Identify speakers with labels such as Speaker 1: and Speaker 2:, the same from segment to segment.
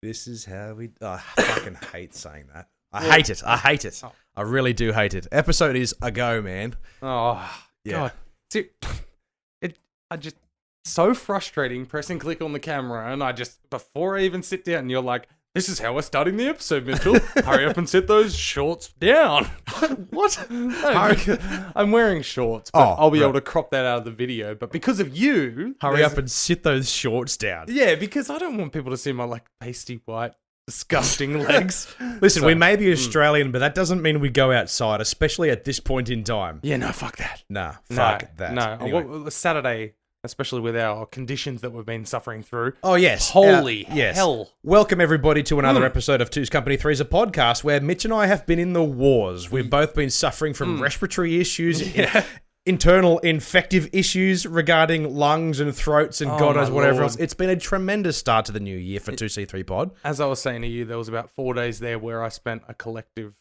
Speaker 1: This is how we... Oh, I fucking hate saying that. I hate it. Oh. I really do hate it. Episode is a go, man.
Speaker 2: Oh, yeah. God. See, I just... So frustrating pressing click on the camera, and before I even sit down, you're like, this is how we're starting the episode, Mitchell. Hurry up and sit those shorts down. What? No, I'm wearing shorts, but I'll be able to crop that out of the video. But because of you...
Speaker 1: Hurry up and sit those shorts down.
Speaker 2: Yeah, because I don't want people to see my, pasty white, disgusting legs.
Speaker 1: Listen, we may be Australian, but that doesn't mean we go outside, especially at this point in time.
Speaker 2: Yeah, no, fuck that.
Speaker 1: Nah, fuck that.
Speaker 2: No,
Speaker 1: Anyway.
Speaker 2: Saturday... Especially with our conditions that we've been suffering through.
Speaker 1: Oh, yes.
Speaker 2: Holy hell.
Speaker 1: Welcome, everybody, to another episode of Two's Company, Three's a podcast, where Mitch and I have been in the wars. We've both been suffering from respiratory issues, internal infective issues regarding lungs and throats and God knows whatever else. It's been a tremendous start to the new year for 2C3 Pod.
Speaker 2: As I was saying to you, there was about 4 days there where I spent a collective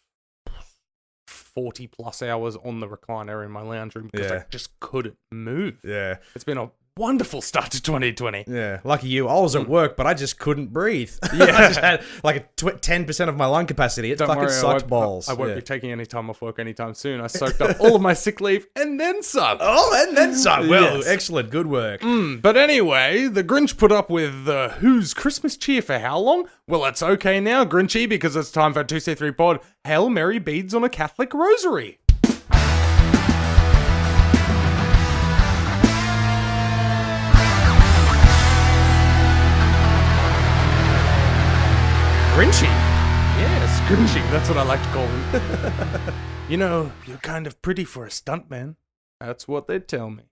Speaker 2: 40 plus hours on the recliner in my lounge room because I just couldn't move.
Speaker 1: Yeah.
Speaker 2: It's been a wonderful start to 2020.
Speaker 1: Yeah. Lucky you. I was at work, but I just couldn't breathe. Yeah. I just had 10% of my lung capacity. It fucking sucked balls.
Speaker 2: I won't be taking any time off work anytime soon. I soaked up all of my sick leave and then some.
Speaker 1: Oh, and then some. Well, excellent. Good work.
Speaker 2: But anyway, the Grinch put up with whose Christmas cheer for how long? Well, it's okay now, Grinchy, because it's time for 2C3 Pod, Hail Mary Beads on a Catholic Rosary.
Speaker 1: Grinchy?
Speaker 2: Yes, Grinchy. That's what I like to call him. You know, you're kind of pretty for a stuntman. That's what they tell me.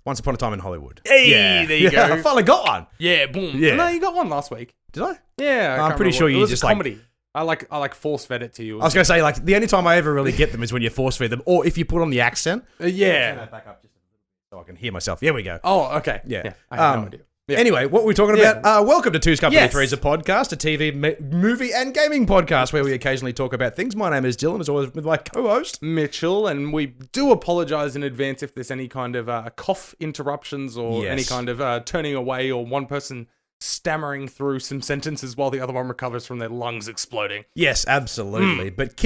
Speaker 1: Once Upon a Time in Hollywood.
Speaker 2: Hey, there you go.
Speaker 1: I finally got one.
Speaker 2: Yeah, boom.
Speaker 1: Yeah.
Speaker 2: No, you got one last week.
Speaker 1: Did I?
Speaker 2: Yeah.
Speaker 1: I'm pretty sure you just
Speaker 2: comedy. I like force fed it to you.
Speaker 1: I was going to say, the only time I ever really get them is when you force feed them, or if you put on the accent.
Speaker 2: Yeah.
Speaker 1: Turn that back up just a little bit so I can hear myself. Here we go.
Speaker 2: Oh, okay.
Speaker 1: Yeah.
Speaker 2: I have no idea. Yeah.
Speaker 1: Anyway, what we're talking about, welcome to Two's Company, Three's a podcast, a TV, movie and gaming podcast where we occasionally talk about things. My name is Dylan, as always with my co-host,
Speaker 2: Mitchell, and we do apologise in advance if there's any kind of cough interruptions or any kind of turning away or one person stammering through some sentences while the other one recovers from their lungs exploding.
Speaker 1: Yes, absolutely. But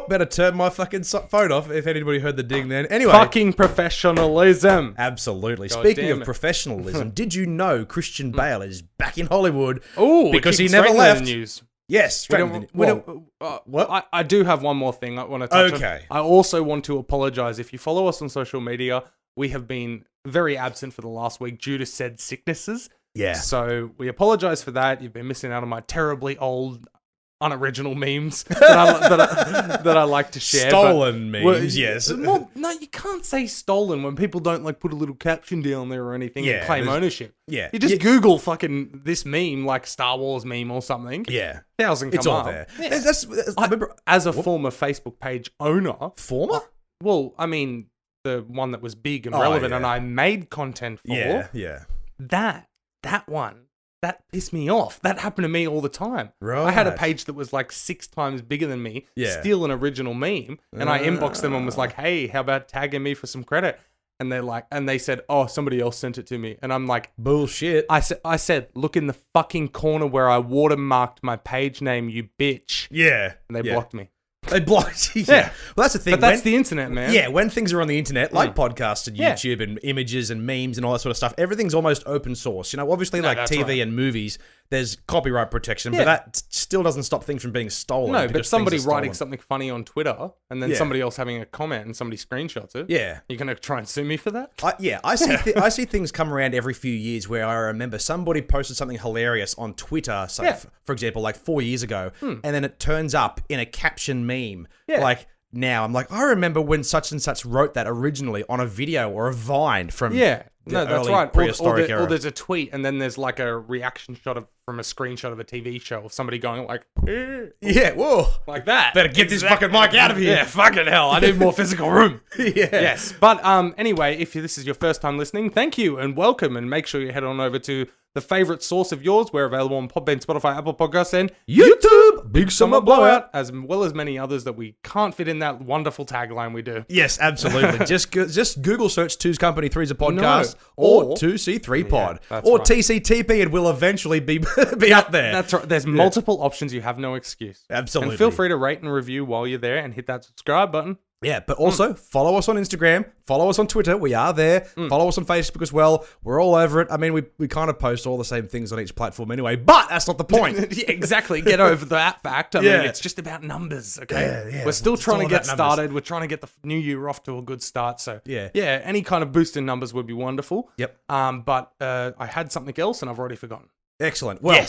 Speaker 1: better turn my fucking phone off if anybody heard the ding then. Anyway.
Speaker 2: Fucking professionalism.
Speaker 1: Absolutely. Speaking of professionalism, did you know Christian Bale is back in Hollywood?
Speaker 2: Oh,
Speaker 1: because he never left.
Speaker 2: The news.
Speaker 1: Yes.
Speaker 2: What? I do have one more thing I want to touch on.
Speaker 1: Okay.
Speaker 2: I also want to apologise. If you follow us on social media, we have been very absent for the last week due to said sicknesses.
Speaker 1: Yeah.
Speaker 2: So we apologize for that. You've been missing out on my terribly old, unoriginal memes that I like to share.
Speaker 1: Stolen memes, yes.
Speaker 2: No, you can't say stolen when people don't put a little caption down there or anything and claim ownership.
Speaker 1: Yeah.
Speaker 2: You just Google fucking this meme, like Star Wars meme or something.
Speaker 1: Yeah.
Speaker 2: 1,000 come
Speaker 1: it's all
Speaker 2: up.
Speaker 1: there.
Speaker 2: Yeah. As a former Facebook page owner.
Speaker 1: Former?
Speaker 2: Well, I mean, the one that was big and relevant and I made content for.
Speaker 1: Yeah.
Speaker 2: That one, that pissed me off. That happened to me all the time.
Speaker 1: Right.
Speaker 2: I had a page that was 6 times bigger than me, steal an original meme, and I inboxed them and was like, hey, how about tagging me for some credit? And they said, oh, somebody else sent it to me. And I'm like,
Speaker 1: bullshit.
Speaker 2: I said, look in the fucking corner where I watermarked my page name, you bitch.
Speaker 1: Yeah.
Speaker 2: And they blocked me.
Speaker 1: They blocked you. Yeah. Well, that's the thing.
Speaker 2: But that's the internet, man.
Speaker 1: Yeah, when things are on the internet, like podcasts and YouTube and images and memes and all that sort of stuff, everything's almost open source. You know, obviously TV and movies, there's copyright protection, but that still doesn't stop things from being stolen.
Speaker 2: No, but somebody writing something funny on Twitter and then somebody else having a comment and somebody screenshots it.
Speaker 1: Yeah.
Speaker 2: You're going to try and sue me for that?
Speaker 1: I see things come around every few years where I remember somebody posted something hilarious on Twitter, for example, 4 years ago, and then it turns up in a caption meme. Yeah. Now, I'm like, I remember when such and such wrote that originally on a video or a Vine from
Speaker 2: that's right.
Speaker 1: Prehistoric era.
Speaker 2: Or there's a tweet and then there's a reaction shot from a screenshot of a TV show of somebody going
Speaker 1: yeah, whoa.
Speaker 2: Like that.
Speaker 1: Better get this fucking mic out of here.
Speaker 2: Yeah, fucking hell. I need more physical room.
Speaker 1: Yeah.
Speaker 2: Yes. But anyway, if this is your first time listening, thank you and welcome. And make sure you head on over to the favourite source of yours. We're available on Podbean, Spotify, Apple Podcasts, and
Speaker 1: YouTube.
Speaker 2: Big Summer Blowout, as well as many others that we can't fit in that wonderful tagline we do.
Speaker 1: Yes, absolutely. just Google search Two's Company, Three's a Podcast, or 2C3 Pod, or TCTP, and we'll eventually be up there.
Speaker 2: That's right. There's multiple options. You have no excuse.
Speaker 1: Absolutely.
Speaker 2: And feel free to rate and review while you're there and hit that subscribe button.
Speaker 1: Yeah, but also follow us on Instagram, follow us on Twitter. We are there. Follow us on Facebook as well. We're all over it. I mean, we kind of post all the same things on each platform anyway, but that's not the point.
Speaker 2: Yeah, exactly. Get over that fact. I mean, it's just about numbers, okay?
Speaker 1: Yeah.
Speaker 2: We're still trying to get started. We're trying to get the new year off to a good start. So, yeah, any kind of boost in numbers would be wonderful.
Speaker 1: Yep.
Speaker 2: But I had something else and I've already forgotten.
Speaker 1: Excellent. Well,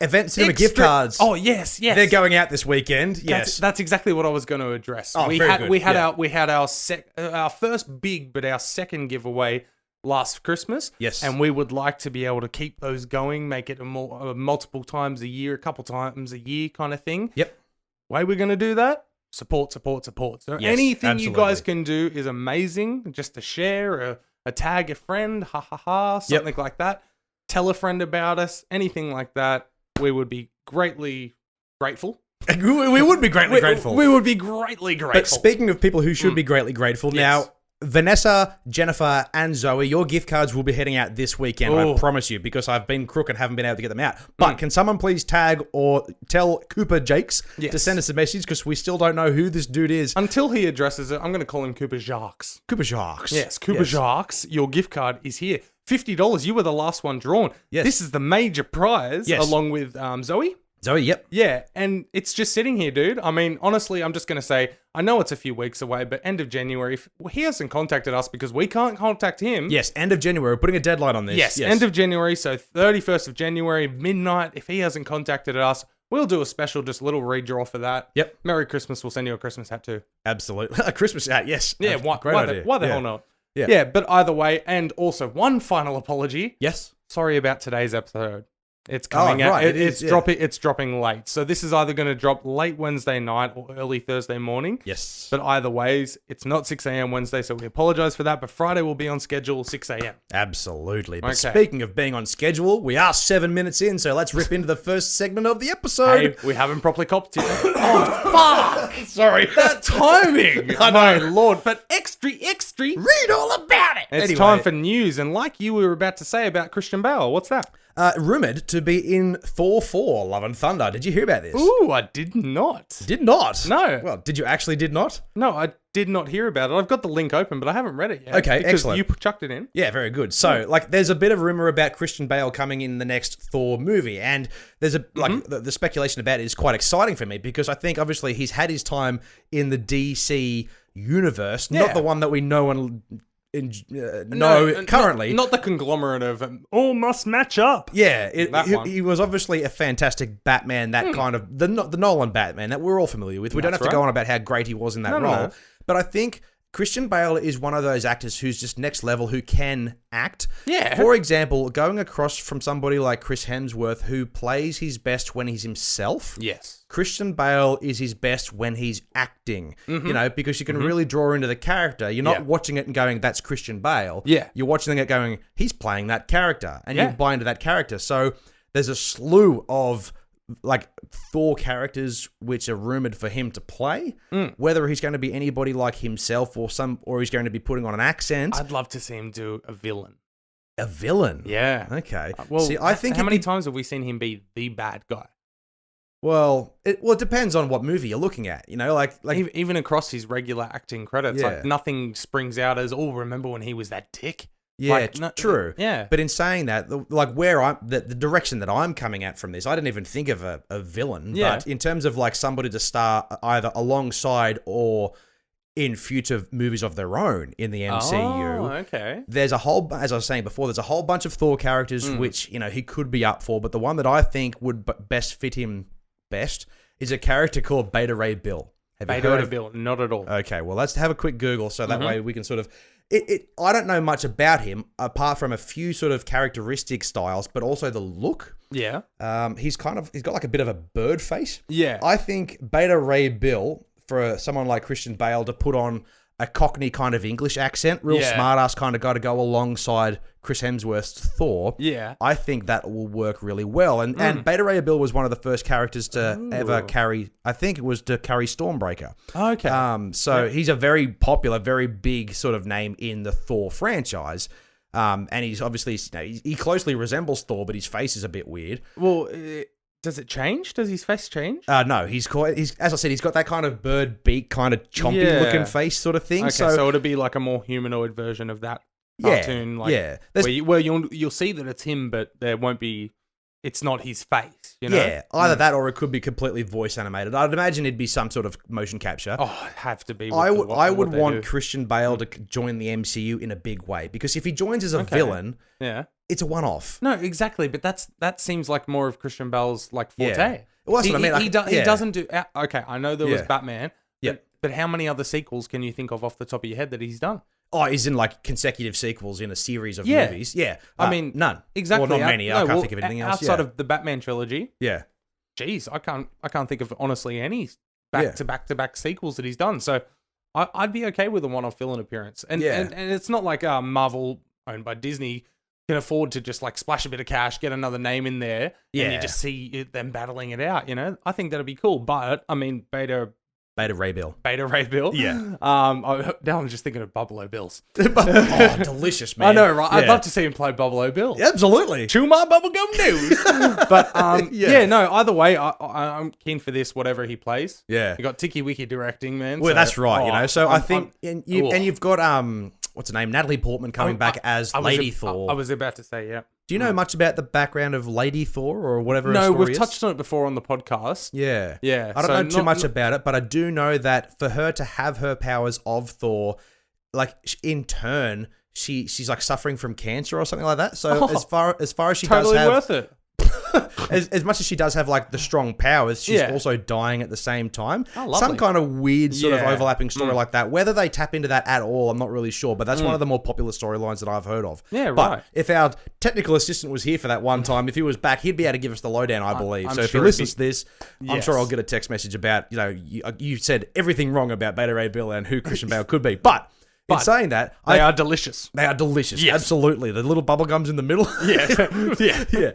Speaker 1: Event Cinema gift cards.
Speaker 2: Oh, yes.
Speaker 1: They're going out this weekend. Yes.
Speaker 2: That's exactly what I was going to address.
Speaker 1: Oh,
Speaker 2: we had our first big, but our second giveaway last Christmas.
Speaker 1: Yes.
Speaker 2: And we would like to be able to keep those going, make it multiple times a year, a couple times a year kind of thing.
Speaker 1: Yep.
Speaker 2: Way we're going to do that? Support. So anything you guys can do is amazing. Just to share, a tag a friend, something like that. Tell a friend about us, anything like that. We would be greatly grateful.
Speaker 1: We would be greatly grateful.
Speaker 2: We would be greatly grateful.
Speaker 1: But speaking of people who should be greatly grateful, now, Vanessa, Jennifer, and Zoe, your gift cards will be heading out this weekend, I promise you, because I've been crook and haven't been able to get them out. But can someone please tag or tell Cooper Jakes to send us a message, because we still don't know who this dude is.
Speaker 2: Until he addresses it, I'm going to call him Cooper Jacques.
Speaker 1: Cooper Jacques.
Speaker 2: Yes, Cooper Jacques, your gift card is here. $50, you were the last one drawn.
Speaker 1: Yes.
Speaker 2: This is the major prize, along with Zoe.
Speaker 1: Zoe, yep.
Speaker 2: Yeah, and it's just sitting here, dude. I mean, honestly, I'm just going to say, I know it's a few weeks away, but end of January, he hasn't contacted us because we can't contact him.
Speaker 1: Yes, end of January. We're putting a deadline on this.
Speaker 2: Yes, end of January, so 31st of January, midnight. If he hasn't contacted us, we'll do a special, just little redraw for that.
Speaker 1: Yep.
Speaker 2: Merry Christmas. We'll send you a Christmas hat too.
Speaker 1: Absolutely. A Christmas hat, yes.
Speaker 2: Yeah,
Speaker 1: great idea.
Speaker 2: Why the hell not?
Speaker 1: Yeah.
Speaker 2: Yeah, but either way, and also one final apology.
Speaker 1: Yes.
Speaker 2: Sorry about today's episode. It's coming out.
Speaker 1: Right.
Speaker 2: It's dropping late. So this is either going to drop late Wednesday night or early Thursday morning.
Speaker 1: Yes.
Speaker 2: But either ways, it's not 6 a.m. Wednesday, so we apologize for that. But Friday will be on schedule 6 a.m.
Speaker 1: Absolutely. But speaking of being on schedule, we are 7 minutes in, so let's rip into the first segment of the episode.
Speaker 2: Hey, we haven't properly copped yet. Oh, fuck!
Speaker 1: Sorry.
Speaker 2: That timing!
Speaker 1: I know.
Speaker 2: My lord. But extra.
Speaker 1: Read all about it.
Speaker 2: It's time for news. And like you were about to say about Christian Bale, what's that?
Speaker 1: Rumored to be in Thor 4, Love and Thunder. Did you hear about this?
Speaker 2: Ooh, I did not.
Speaker 1: Did not?
Speaker 2: No.
Speaker 1: Well, did you actually did not?
Speaker 2: No, I did not hear about it. I've got the link open, but I haven't read it yet.
Speaker 1: Okay,
Speaker 2: because
Speaker 1: excellent.
Speaker 2: You chucked it in.
Speaker 1: Yeah, very good. So, there's a bit of rumor about Christian Bale coming in the next Thor movie, and there's the speculation about it is quite exciting for me because I think obviously he's had his time in the DC universe, not the one that we know and currently.
Speaker 2: Not the conglomerate of all must match up.
Speaker 1: Yeah, he was obviously a fantastic Batman, that kind of the Nolan Batman that we're all familiar with. We don't have to go on about how great he was in that role. No. But I think Christian Bale is one of those actors who's just next level, who can act.
Speaker 2: Yeah.
Speaker 1: For example, going across from somebody like Chris Hemsworth, who plays his best when he's himself.
Speaker 2: Yes.
Speaker 1: Christian Bale is his best when he's acting, because you can really draw into the character. You're not watching it and going, that's Christian Bale.
Speaker 2: Yeah.
Speaker 1: You're watching it going, he's playing that character, and you buy into that character. So there's a slew of Thor characters which are rumored for him to play. Whether he's going to be anybody like himself or he's going to be putting on an accent.
Speaker 2: I'd love to see him do a villain.
Speaker 1: A villain?
Speaker 2: Yeah.
Speaker 1: Okay.
Speaker 2: Well, see, I think how many times have we seen him be the bad guy?
Speaker 1: Well, it depends on what movie you're looking at. You know,
Speaker 2: even across his regular acting credits, nothing springs out as, remember when he was that tick?
Speaker 1: Yeah, true.
Speaker 2: Yeah.
Speaker 1: But in saying that, the direction that I'm coming at from this, I didn't even think of a villain. Yeah. But in terms of somebody to star either alongside or in future movies of their own in the MCU.
Speaker 2: Oh, okay.
Speaker 1: There's a whole, as I was saying before, there's a whole bunch of Thor characters which, he could be up for. But the one that I think would best fit him best is a character called Beta Ray Bill.
Speaker 2: Beta Ray Bill, not at all.
Speaker 1: Okay, well, let's have a quick Google so that way we can sort of... I don't know much about him apart from a few sort of characteristic styles, but also the look.
Speaker 2: Yeah.
Speaker 1: He's got a bit of a bird face.
Speaker 2: Yeah.
Speaker 1: I think Beta Ray Bill, for someone like Christian Bale to put on a Cockney kind of English accent, real smart-ass kind of guy to go alongside Chris Hemsworth's Thor.
Speaker 2: Yeah.
Speaker 1: I think that will work really well. And Beta Ray Bill was one of the first characters to ever carry, I think it was to carry Stormbreaker.
Speaker 2: Okay.
Speaker 1: So he's a very popular, very big sort of name in the Thor franchise. And he's obviously, he closely resembles Thor, but his face is a bit weird.
Speaker 2: Well, does it change? Does his face change?
Speaker 1: No, he's as I said, he's got that kind of bird beak, kind of chompy looking face sort of thing.
Speaker 2: Okay, so it'll be like a more humanoid version of that cartoon. Where you'll see that it's him, but there won't be. It's not his face, you know?
Speaker 1: Yeah, either that or it could be completely voice animated. I'd imagine it'd be some sort of motion capture.
Speaker 2: Oh, it'd have to be.
Speaker 1: I would want Christian Bale to join the MCU in a big way, because if he joins as a villain, it's a one-off.
Speaker 2: No, exactly, but that seems like more of Christian Bale's like forte.
Speaker 1: Yeah. Well, that's what I mean.
Speaker 2: He doesn't do. Okay, I know there was Batman.
Speaker 1: Yeah.
Speaker 2: But how many other sequels can you think of off the top of your head that he's done?
Speaker 1: Oh, he's in like consecutive sequels in a series of movies. Yeah.
Speaker 2: I mean,
Speaker 1: none.
Speaker 2: Exactly.
Speaker 1: Well, not many. I can't think of anything else.
Speaker 2: Outside of the Batman trilogy.
Speaker 1: Yeah.
Speaker 2: Geez, I can't think of honestly any back-to-back sequels that he's done. So I'd be okay with a one-off villain appearance. And it's not like Marvel, owned by Disney, can afford to just like splash a bit of cash, get another name in there, and you just see them battling it out, you know? I think that'd be cool. But, I mean, Beta
Speaker 1: Ray Bill.
Speaker 2: Yeah. Now I'm just thinking of Buffalo Bills.
Speaker 1: Oh, delicious, man.
Speaker 2: I know, right? I'd love to see him play Buffalo Bills.
Speaker 1: Yeah, absolutely.
Speaker 2: Chew my bubblegum news. But, no, either way, I'm keen for this, whatever he plays.
Speaker 1: Yeah.
Speaker 2: You got Tiki Wiki directing, man.
Speaker 1: Well, that's right, you know. So I think, and you've got, what's her name? Natalie Portman coming back as Lady Thor.
Speaker 2: I was about to say, yeah.
Speaker 1: Do you know much about the background of Lady Thor or whatever?
Speaker 2: No, we've touched on it before on the podcast.
Speaker 1: Yeah.
Speaker 2: Yeah.
Speaker 1: I don't know too much about it, but I do know that for her to have her powers of Thor, like in turn, she's like suffering from cancer or something like that. So as far as she
Speaker 2: totally
Speaker 1: does have,
Speaker 2: worth it.
Speaker 1: as much as she does have like the strong powers, she's also dying at the same time.
Speaker 2: Oh, lovely.
Speaker 1: Some kind of weird sort of overlapping story like that. Whether they tap into that at all, I'm not really sure. But that's one of the more popular storylines that I've heard of.
Speaker 2: Yeah, right.
Speaker 1: But if our technical assistant was here for that one time, if he was back, he'd be able to give us the lowdown, I believe. So if he listens to this, I'm sure I'll get a text message about, you said everything wrong about Beta Ray Bill and who Christian Bale could be. But in saying that,
Speaker 2: they are delicious.
Speaker 1: They are delicious.
Speaker 2: Yes.
Speaker 1: Absolutely. The little bubble gums in the middle.
Speaker 2: Yeah.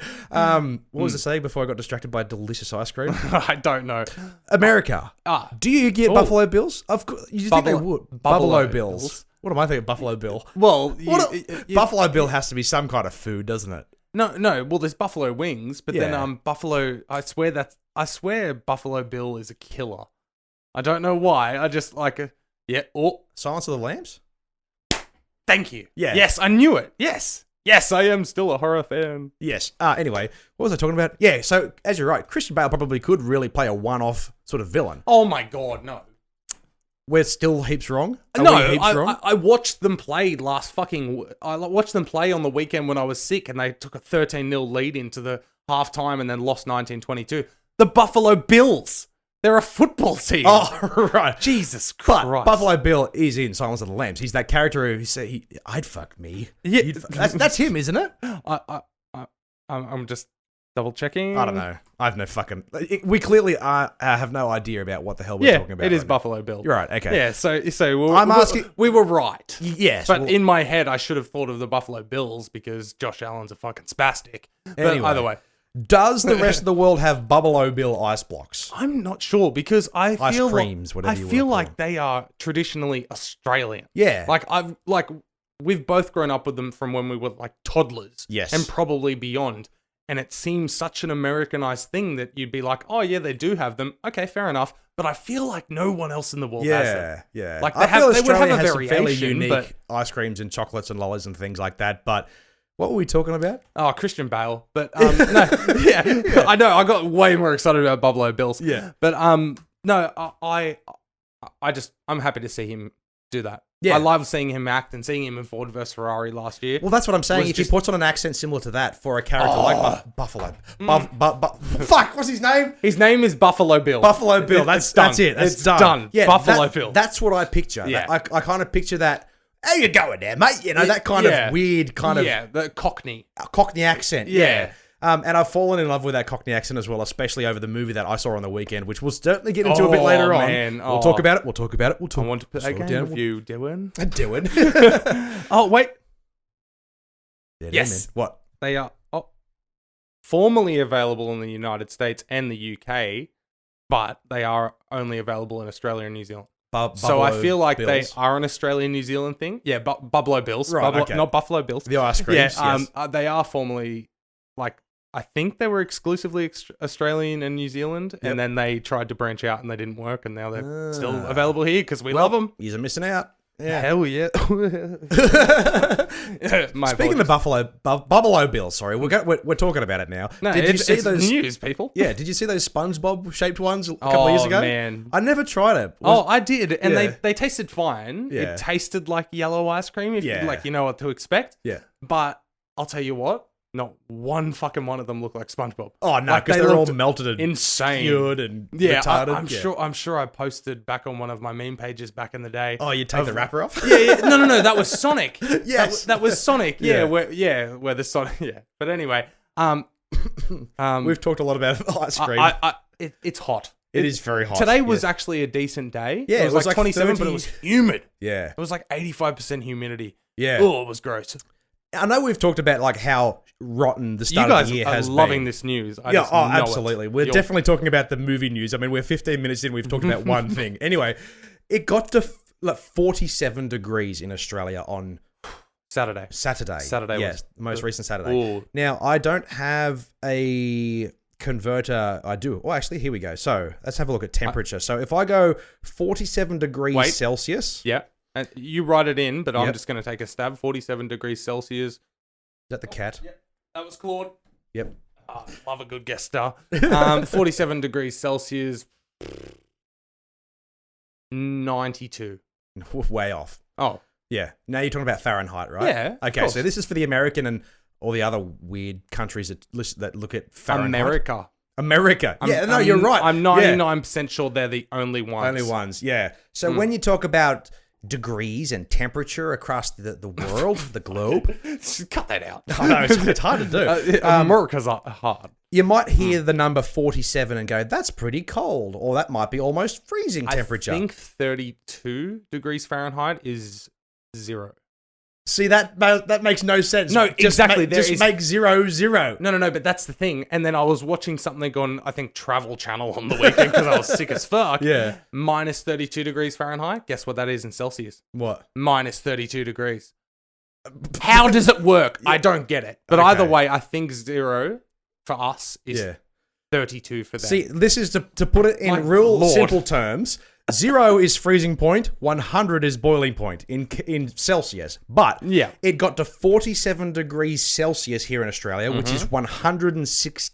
Speaker 1: What was I saying before I got distracted by delicious ice cream?
Speaker 2: I don't know.
Speaker 1: America. Do you get Buffalo Bills? Of course. You think they would. Buffalo Bills. What am I thinking? Buffalo Bill.
Speaker 2: Well,
Speaker 1: Buffalo Bill has to be some kind of food, doesn't it?
Speaker 2: No. Well, there's buffalo wings, but then buffalo. I swear Buffalo Bill is a killer. I don't know why. I just like
Speaker 1: Silence of the Lambs?
Speaker 2: Thank you.
Speaker 1: Yeah.
Speaker 2: Yes, I knew it. Yes, I am still a horror fan.
Speaker 1: Yes. Anyway, what was I talking about? Yeah, so as you're right, Christian Bale probably could really play a one-off sort of villain.
Speaker 2: Oh my God, no.
Speaker 1: We're still heaps wrong?
Speaker 2: I watched them play I watched them play on the weekend when I was sick, and they took a 13-0 lead into the halftime and then lost 19-22. The Buffalo Bills. They're a football team.
Speaker 1: Oh, right.
Speaker 2: Jesus Christ.
Speaker 1: But Buffalo Bill is in Silence of the Lambs. He's that character who said, I'd fuck me.
Speaker 2: Yeah.
Speaker 1: That's him, isn't it?
Speaker 2: I'm just double checking.
Speaker 1: I don't know. I have no fucking... We clearly have no idea about what the hell we're talking about.
Speaker 2: It is Buffalo Bill.
Speaker 1: You're right, okay.
Speaker 2: Yeah, so I'm asking... We were right.
Speaker 1: Yes.
Speaker 2: But in my head, I should have thought of the Buffalo Bills because Josh Allen's a fucking spastic. But either way.
Speaker 1: Does the rest of the world have Buffalo Bill ice blocks?
Speaker 2: I'm not sure because I feel
Speaker 1: ice creams, whatever you want to
Speaker 2: feel
Speaker 1: call
Speaker 2: like
Speaker 1: them.
Speaker 2: they are traditionally Australian.
Speaker 1: Yeah.
Speaker 2: We've both grown up with them from when we were like toddlers.
Speaker 1: Yes.
Speaker 2: And probably beyond. And it seems such an Americanized thing that you'd be like, oh yeah, they do have them. Okay, fair enough. But I feel like no one else in the world has them.
Speaker 1: Yeah.
Speaker 2: Like
Speaker 1: they would have a
Speaker 2: variation,
Speaker 1: fairly unique ice creams and chocolates and lollies and things like that. But what were we talking about?
Speaker 2: Oh, Christian Bale. But no, I know. I got way more excited about Buffalo Bills.
Speaker 1: Yeah.
Speaker 2: But no, I'm happy to see him do that.
Speaker 1: Yeah.
Speaker 2: I love seeing him act and seeing him in Ford vs Ferrari last year.
Speaker 1: Well, that's what I'm saying. If he puts on an accent similar to that for a character like Buffalo, fuck, what's his name?
Speaker 2: His name is Buffalo Bill.
Speaker 1: Buffalo Bill. That's it. It's done.
Speaker 2: Yeah, Buffalo Bill.
Speaker 1: That's what I picture.
Speaker 2: Yeah.
Speaker 1: I kind of picture that. How you going there, mate? You know, that kind of weird kind of...
Speaker 2: Yeah, the Cockney.
Speaker 1: Cockney accent.
Speaker 2: Yeah.
Speaker 1: And I've fallen in love with that Cockney accent as well, especially over the movie that I saw on the weekend, which we'll certainly get into a bit later on. We'll talk about it. We'll talk about it.
Speaker 2: I want to put that game with you, Dylan.
Speaker 1: Dylan.
Speaker 2: Oh, wait.
Speaker 1: Yeah,
Speaker 2: Yes.
Speaker 1: What?
Speaker 2: They are formally available in the United States and the UK, but they are only available in Australia and New Zealand. So I feel like
Speaker 1: Bills.
Speaker 2: they are an Australian New Zealand thing. Yeah, Buffalo Bills.
Speaker 1: Right, okay.
Speaker 2: Not Buffalo Bills.
Speaker 1: The ice cream.
Speaker 2: Yeah, they are formally, like, I think they were exclusively Australian and New Zealand, and then they tried to branch out and they didn't work, and now they're still available here because we love them.
Speaker 1: You're missing out. Yeah.
Speaker 2: Hell yeah.
Speaker 1: Speaking of Buffalo Bills, sorry, we're talking about it now.
Speaker 2: No,
Speaker 1: did you see
Speaker 2: it's
Speaker 1: those
Speaker 2: news, people?
Speaker 1: Yeah, did you see those SpongeBob shaped ones a couple of years ago?
Speaker 2: Oh man,
Speaker 1: I never tried it.
Speaker 2: I did, and
Speaker 1: Yeah.
Speaker 2: they tasted fine.
Speaker 1: Yeah.
Speaker 2: It tasted like yellow ice cream, if
Speaker 1: Yeah.
Speaker 2: like you know what to expect.
Speaker 1: Yeah.
Speaker 2: But I'll tell you what, not one fucking one of them looked like SpongeBob.
Speaker 1: Oh no,
Speaker 2: Like,
Speaker 1: because
Speaker 2: they
Speaker 1: they're all
Speaker 2: looked
Speaker 1: melted and
Speaker 2: insane.
Speaker 1: cured and
Speaker 2: Yeah,
Speaker 1: retarded.
Speaker 2: I'm sure I posted back on one of my meme pages back in the day.
Speaker 1: Oh, you take the wrapper off?
Speaker 2: Yeah. No, that was Sonic.
Speaker 1: Yes.
Speaker 2: that was Sonic.
Speaker 1: Yeah.
Speaker 2: Where the Sonic. Yeah, but anyway,
Speaker 1: We've talked a lot about ice cream.
Speaker 2: it's hot.
Speaker 1: It is very hot.
Speaker 2: Today was actually a decent day.
Speaker 1: Yeah,
Speaker 2: it was like 27,
Speaker 1: 30.
Speaker 2: but it was humid.
Speaker 1: Yeah.
Speaker 2: It was like 85% humidity.
Speaker 1: Yeah.
Speaker 2: Oh, it was gross.
Speaker 1: I know we've talked about like how rotten the
Speaker 2: You
Speaker 1: start
Speaker 2: guys
Speaker 1: of the year
Speaker 2: are
Speaker 1: has
Speaker 2: loving
Speaker 1: been.
Speaker 2: this news. I
Speaker 1: Yeah,
Speaker 2: just know it.
Speaker 1: absolutely. We're
Speaker 2: You're-
Speaker 1: definitely talking about the movie news. I mean, we're 15 minutes in. We've talked about one thing. Anyway, it got to like 47 degrees in Australia on
Speaker 2: Saturday.
Speaker 1: Yes, the most recent Saturday.
Speaker 2: Ooh.
Speaker 1: Now, I don't have a converter. I do. Oh, actually, here we go. So let's have a look at temperature. So if I go 47 degrees Celsius.
Speaker 2: Yeah. And you write it in, but I'm
Speaker 1: Yep.
Speaker 2: just going to take a stab. 47 degrees Celsius.
Speaker 1: Is that the cat?
Speaker 2: Yep. That was Claude.
Speaker 1: Yep.
Speaker 2: Oh, love a good guest star. 47 degrees Celsius. 92.
Speaker 1: Way off.
Speaker 2: Oh.
Speaker 1: Yeah. Now you're talking about Fahrenheit, right?
Speaker 2: Yeah, of
Speaker 1: Okay,
Speaker 2: course.
Speaker 1: so this is for the American and all the other weird countries that look at Fahrenheit. America. No, you're right.
Speaker 2: I'm 99% sure they're the only ones.
Speaker 1: Only ones, yeah. So when you talk about degrees and temperature across the world, the globe.
Speaker 2: Cut that out.
Speaker 1: I know, it's hard to do.
Speaker 2: America's hard.
Speaker 1: You might hear the number 47 and go, that's pretty cold. Or that might be almost freezing temperature.
Speaker 2: I think 32 degrees Fahrenheit is 0.
Speaker 1: See, that makes no sense.
Speaker 2: No, exactly.
Speaker 1: Make 0, 0.
Speaker 2: No, but that's the thing. And then I was watching something on, I think, Travel Channel on the weekend because I was sick as fuck.
Speaker 1: Yeah.
Speaker 2: Minus 32 degrees Fahrenheit. Guess what that is in Celsius?
Speaker 1: What?
Speaker 2: Minus 32 degrees. How does it work? I don't get it. But either way, I think 0 for us is 32 for them.
Speaker 1: See, this is to put it in simple terms. 0 is freezing point, 100 is boiling point in Celsius. But it got to 47 degrees Celsius here in Australia, which is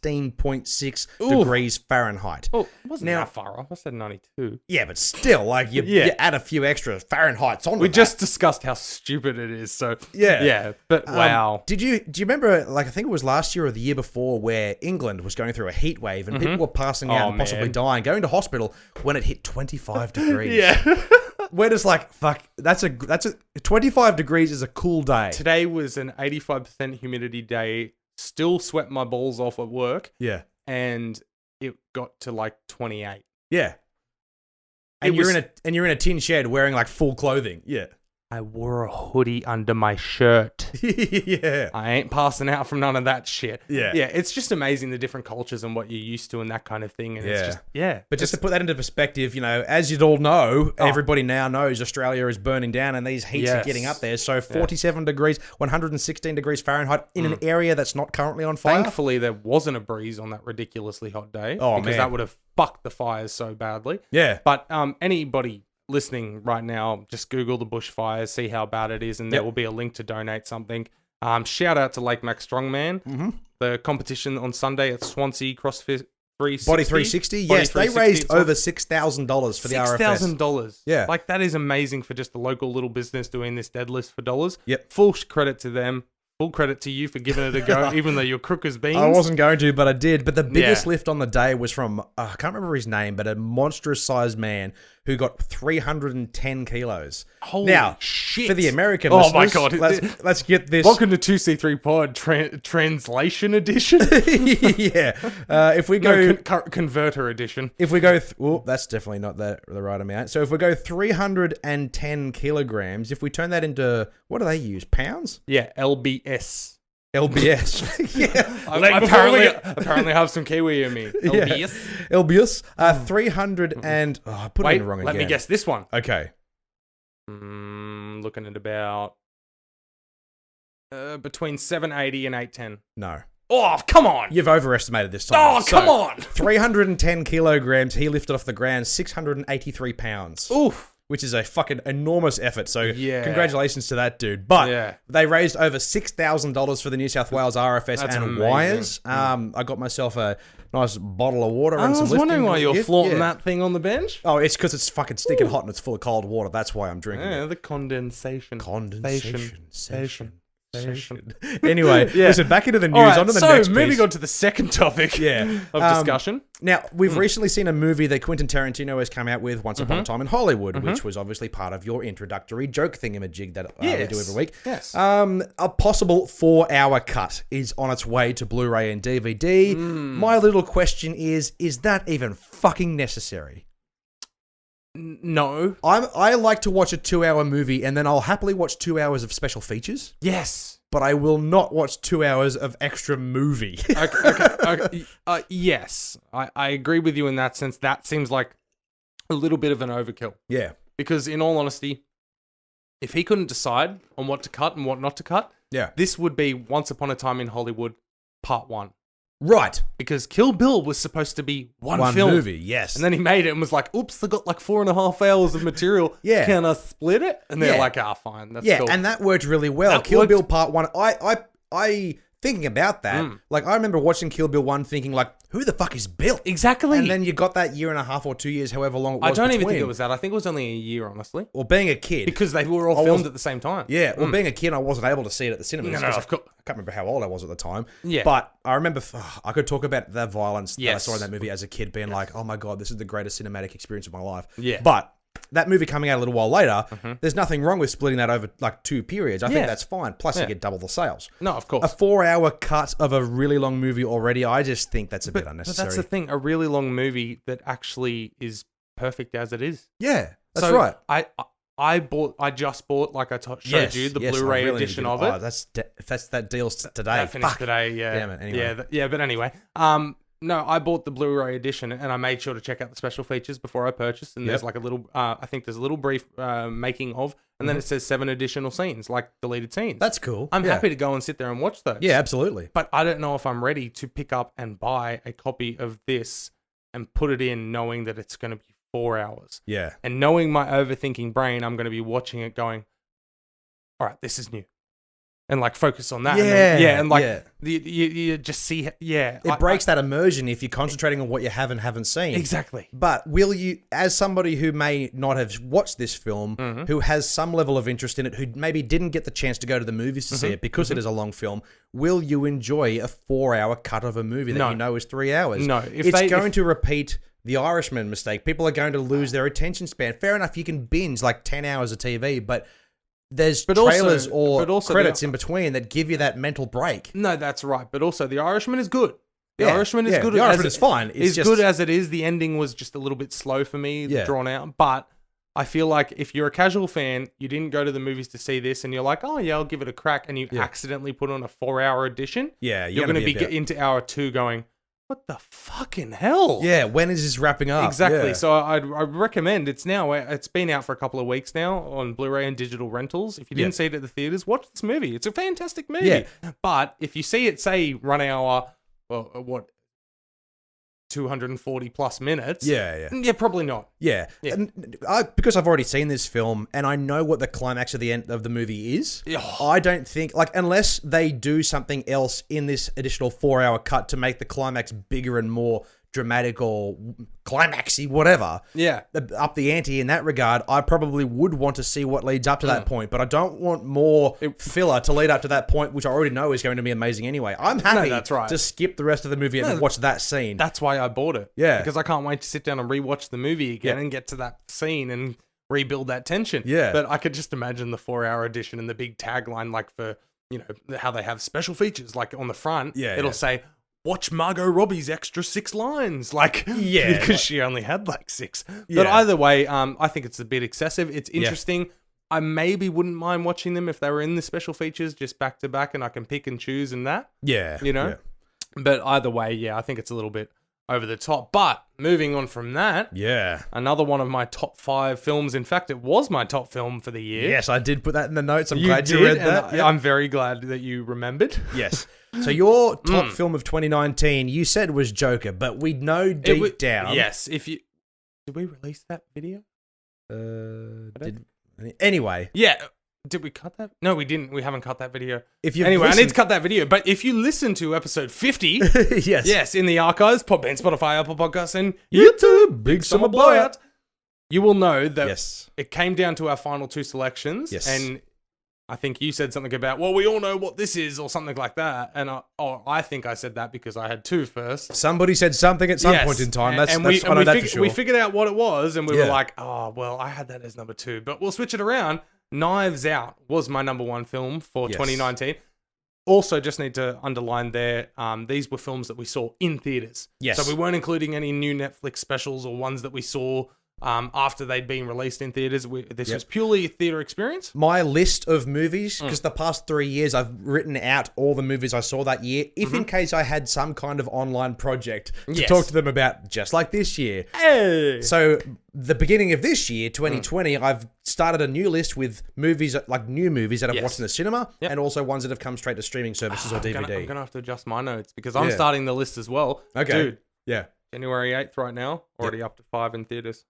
Speaker 1: 116.6 degrees Fahrenheit.
Speaker 2: Oh, it wasn't that far off. I said 92.
Speaker 1: Yeah, but still, like, you add a few extra Fahrenheits on.
Speaker 2: We just discussed how stupid it is, so... Yeah, but wow.
Speaker 1: Do you remember, like, I think it was last year or the year before, where England was going through a heat wave and people were passing out and possibly dying, going to hospital when it hit 25 degrees.
Speaker 2: Yeah.
Speaker 1: We're just like, fuck, that's a 25 degrees is a cool day.
Speaker 2: Today was an 85% humidity day. Still sweat my balls off at work.
Speaker 1: Yeah.
Speaker 2: And it got to like 28.
Speaker 1: Yeah. And you're in a tin shed wearing like full clothing. Yeah.
Speaker 2: I wore a hoodie under my shirt.
Speaker 1: Yeah.
Speaker 2: I ain't passing out from none of that shit.
Speaker 1: Yeah.
Speaker 2: Yeah, it's just amazing the different cultures and what you're used to and that kind of thing. And it's just,
Speaker 1: But just to put that into perspective, you know, as you'd all know, everybody now knows Australia is burning down and these heats are getting up there. So 47 degrees, 116 degrees Fahrenheit in an area that's not currently on fire.
Speaker 2: Thankfully, there wasn't a breeze on that ridiculously hot day.
Speaker 1: Oh,
Speaker 2: because
Speaker 1: man.
Speaker 2: that would have fucked the fires so badly.
Speaker 1: Yeah.
Speaker 2: But anybody listening right now, just Google the bushfires, see how bad it is, and there will be a link to donate something. Shout out to Lake Mac Strongman. The competition on Sunday at Swansea CrossFit 360.
Speaker 1: Body 360. Yes, they raised over $6,000 for the RFS.
Speaker 2: $6,000.
Speaker 1: Yeah.
Speaker 2: Like, that is amazing for just a local little business doing this deadlift for dollars.
Speaker 1: Yep.
Speaker 2: Full credit to them. Full credit to you for giving it a go, even though you're crook as beans.
Speaker 1: I wasn't going to, but I did. But the biggest lift on the day was from, I can't remember his name, but a monstrous sized man who got 310 kilos.
Speaker 2: Holy shit.
Speaker 1: For the American
Speaker 2: oh
Speaker 1: listeners,
Speaker 2: my God.
Speaker 1: let's get this.
Speaker 2: Welcome to 2C3 Pod Translation Edition.
Speaker 1: Yeah. If we go...
Speaker 2: Converter Edition.
Speaker 1: If we go... that's definitely not the right amount. So if we go 310 kilograms, if we turn that into... What do they use? Pounds?
Speaker 2: Yeah, LBS.
Speaker 1: LBS. Yeah.
Speaker 2: I apparently have some Kiwi in me. LBS.
Speaker 1: LBS. 300 and... Oh, I put it in wrong again.
Speaker 2: Let me guess this one.
Speaker 1: Okay.
Speaker 2: Looking at about between 780 and 810.
Speaker 1: No.
Speaker 2: Oh, come on.
Speaker 1: You've overestimated this time.
Speaker 2: Oh, come on.
Speaker 1: 310 kilograms. He lifted off the ground 683 pounds.
Speaker 2: Oof.
Speaker 1: Which is a fucking enormous effort. So congratulations to that dude. But they raised over $6,000 for the New South Wales RFS and
Speaker 2: amazing.
Speaker 1: Wires. I got myself a nice bottle of water and
Speaker 2: I
Speaker 1: some
Speaker 2: was
Speaker 1: lifting.
Speaker 2: wondering why you're
Speaker 1: gift.
Speaker 2: flaunting that thing on the bench.
Speaker 1: Oh, it's because it's fucking stinking hot and it's full of cold water. That's why I'm drinking it.
Speaker 2: The condensation. Station.
Speaker 1: Anyway, listen, back into the news.
Speaker 2: Right,
Speaker 1: onto the next piece.
Speaker 2: moving on to the second topic of discussion.
Speaker 1: Now, we've recently seen a movie that Quentin Tarantino has come out with, Once Upon a Time in Hollywood, which was obviously part of your introductory joke thingamajig that we do every week.
Speaker 2: Yes.
Speaker 1: A possible 4-hour cut is on its way to Blu-ray and DVD. My little question is that even fucking necessary?
Speaker 2: No.
Speaker 1: I like to watch a 2-hour movie and then I'll happily watch 2 hours of special features.
Speaker 2: Yes.
Speaker 1: But I will not watch 2 hours of extra movie.
Speaker 2: Okay. Yes. I agree with you in that sense. That seems like a little bit of an overkill.
Speaker 1: Yeah.
Speaker 2: Because in all honesty, if he couldn't decide on what to cut and what not to cut, this would be Once Upon a Time in Hollywood Part 1.
Speaker 1: Right.
Speaker 2: Because Kill Bill was supposed to be one film.
Speaker 1: Movie, yes.
Speaker 2: And then he made it and was like, oops, I got like 4.5 hours of material.
Speaker 1: Yeah.
Speaker 2: Can I split it? And they're like, fine. That's cool.
Speaker 1: And that worked really well. Kill Bill Part 1, I thinking about that, like I remember watching Kill Bill 1 thinking like, who the fuck is Bill?
Speaker 2: Exactly.
Speaker 1: And then you got that 1.5 or 2 years, however long it was
Speaker 2: I don't even
Speaker 1: between.
Speaker 2: think it was that. I think it was only a year, honestly.
Speaker 1: Well, being a kid.
Speaker 2: Because they were all filmed at the same time.
Speaker 1: Yeah, well, being a kid, I wasn't able to see it at the cinemas.
Speaker 2: No, of course.
Speaker 1: I can't remember how old I was at the time.
Speaker 2: Yeah.
Speaker 1: But I remember, I could talk about the violence that I
Speaker 2: Yes.
Speaker 1: saw in that movie as a kid, being like, oh my God, this is the greatest cinematic experience of my life.
Speaker 2: Yeah.
Speaker 1: But that movie coming out a little while later, there's nothing wrong with splitting that over like 2 periods. I think that's fine. Plus, you get double the sales.
Speaker 2: No, of course.
Speaker 1: A 4-hour cut of a really long movie already, I just think that's a bit unnecessary.
Speaker 2: But that's the thing, a really long movie that actually is perfect as it is.
Speaker 1: Yeah, that's right.
Speaker 2: I just bought, like I showed you, the Blu-ray edition of it.
Speaker 1: Oh, that deal's today.
Speaker 2: That finished today, yeah.
Speaker 1: Damn it, anyway.
Speaker 2: Yeah, but anyway. No, I bought the Blu-ray edition and I made sure to check out the special features before I purchased. And there's like a little, I think there's a little brief making of, and then it says 7 additional scenes, like deleted scenes.
Speaker 1: That's cool.
Speaker 2: I'm happy to go and sit there and watch those.
Speaker 1: Yeah, absolutely.
Speaker 2: But I don't know if I'm ready to pick up and buy a copy of this and put it in knowing that it's going to be 4 hours.
Speaker 1: Yeah.
Speaker 2: And knowing my overthinking brain, I'm going to be watching it going, all right, this is new. And like focus on that. You just see,
Speaker 1: It breaks that immersion if you're concentrating on what you have and haven't seen.
Speaker 2: Exactly.
Speaker 1: But will you, as somebody who may not have watched this film, who has some level of interest in it, who maybe didn't get the chance to go to the movies to see it because it is a long film, will you enjoy a 4-hour cut of a movie that you know is 3 hours?
Speaker 2: No.
Speaker 1: It's going to repeat the Irishman mistake. People are going to lose their attention span. Fair enough, you can binge like 10 hours of TV, but there's trailers or credits in between that give you that mental break.
Speaker 2: No, that's right. But also, The Irishman is good. The Irishman is good.
Speaker 1: The Irishman is fine.
Speaker 2: It's just good as it is. The ending was just a little bit slow for me, drawn out. But I feel like if you're a casual fan, you didn't go to the movies to see this, and you're like, oh yeah, I'll give it a crack, and you accidentally put on a 4-hour edition.
Speaker 1: Yeah,
Speaker 2: you're going to be into hour 2 going, what the fucking hell?
Speaker 1: Yeah, when is this wrapping up?
Speaker 2: Exactly.
Speaker 1: Yeah.
Speaker 2: So I recommend, it's been out for a couple of weeks now on Blu-ray and digital rentals. If you didn't see it at the theaters, watch this movie. It's a fantastic movie.
Speaker 1: Yeah.
Speaker 2: But if you see it, say, run hour, 240 plus minutes.
Speaker 1: Yeah.
Speaker 2: Yeah, probably not.
Speaker 1: Yeah. And because I've already seen this film and I know what the climax of the end of the movie is, I don't think, like, unless they do something else in this additional 4-hour cut to make the climax bigger and more dramatic or climaxy, whatever.
Speaker 2: Yeah.
Speaker 1: Up the ante in that regard, I probably would want to see what leads up to that point, but I don't want more filler to lead up to that point, which I already know is going to be amazing anyway. I'm happy to skip the rest of the movie and watch that scene.
Speaker 2: That's why I bought it.
Speaker 1: Yeah.
Speaker 2: Because I can't wait to sit down and rewatch the movie again and get to that scene and rebuild that tension.
Speaker 1: Yeah.
Speaker 2: But I could just imagine the 4-hour edition and the big tagline, like for, you know, how they have special features, like on the front, it'll say, watch Margot Robbie's extra 6 lines. Like, because she only had like 6. But either way, I think it's a bit excessive. It's interesting. I maybe wouldn't mind watching them if they were in the special features just back to back and I can pick and choose and that.
Speaker 1: Yeah.
Speaker 2: You know? Yeah. But either way, I think it's a little bit over the top. But moving on from that, another one of my top 5 films. In fact, it was my top film for the year.
Speaker 1: Yes, I did put that in the notes. I'm glad you read that.
Speaker 2: I'm very glad that you remembered.
Speaker 1: Yes. So your top film of 2019, you said was Joker, but we know deep down.
Speaker 2: Yes. Did we release that video?
Speaker 1: Anyway.
Speaker 2: Yeah. Did we cut that? No, we didn't. We haven't cut that video.
Speaker 1: I
Speaker 2: need to cut that video. But if you listen to episode 50, yes, in the archives, Podbean, Spotify, Apple Podcasts, and YouTube, Big Summer Blowout, you will know that it came down to our final 2 selections.
Speaker 1: Yes.
Speaker 2: And I think you said something about, well, we all know what this is, or something like that. And I think I said that because I had 2 first.
Speaker 1: Somebody said something at some point in time.
Speaker 2: We figured out what it was, and we were like, oh, well, I had that as number 2, but we'll switch it around. Knives Out was my number 1 film for 2019. Also, just need to underline there, these were films that we saw in theaters.
Speaker 1: Yes.
Speaker 2: So we weren't including any new Netflix specials or ones that we saw after they'd been released in theaters. This was purely a theater experience.
Speaker 1: My list of movies, because the past 3 years I've written out all the movies I saw that year, if in case I had some kind of online project to talk to them about, just like this year.
Speaker 2: Hey!
Speaker 1: So the beginning of this year, 2020, I've started a new list with movies, like new movies that I've watched in the cinema, and also ones that have come straight to streaming services or DVD.
Speaker 2: I'm going to have to adjust my notes because I'm starting the list as well.
Speaker 1: Okay.
Speaker 2: Dude.
Speaker 1: Yeah.
Speaker 2: January 8th right now, already up to 5 in theaters.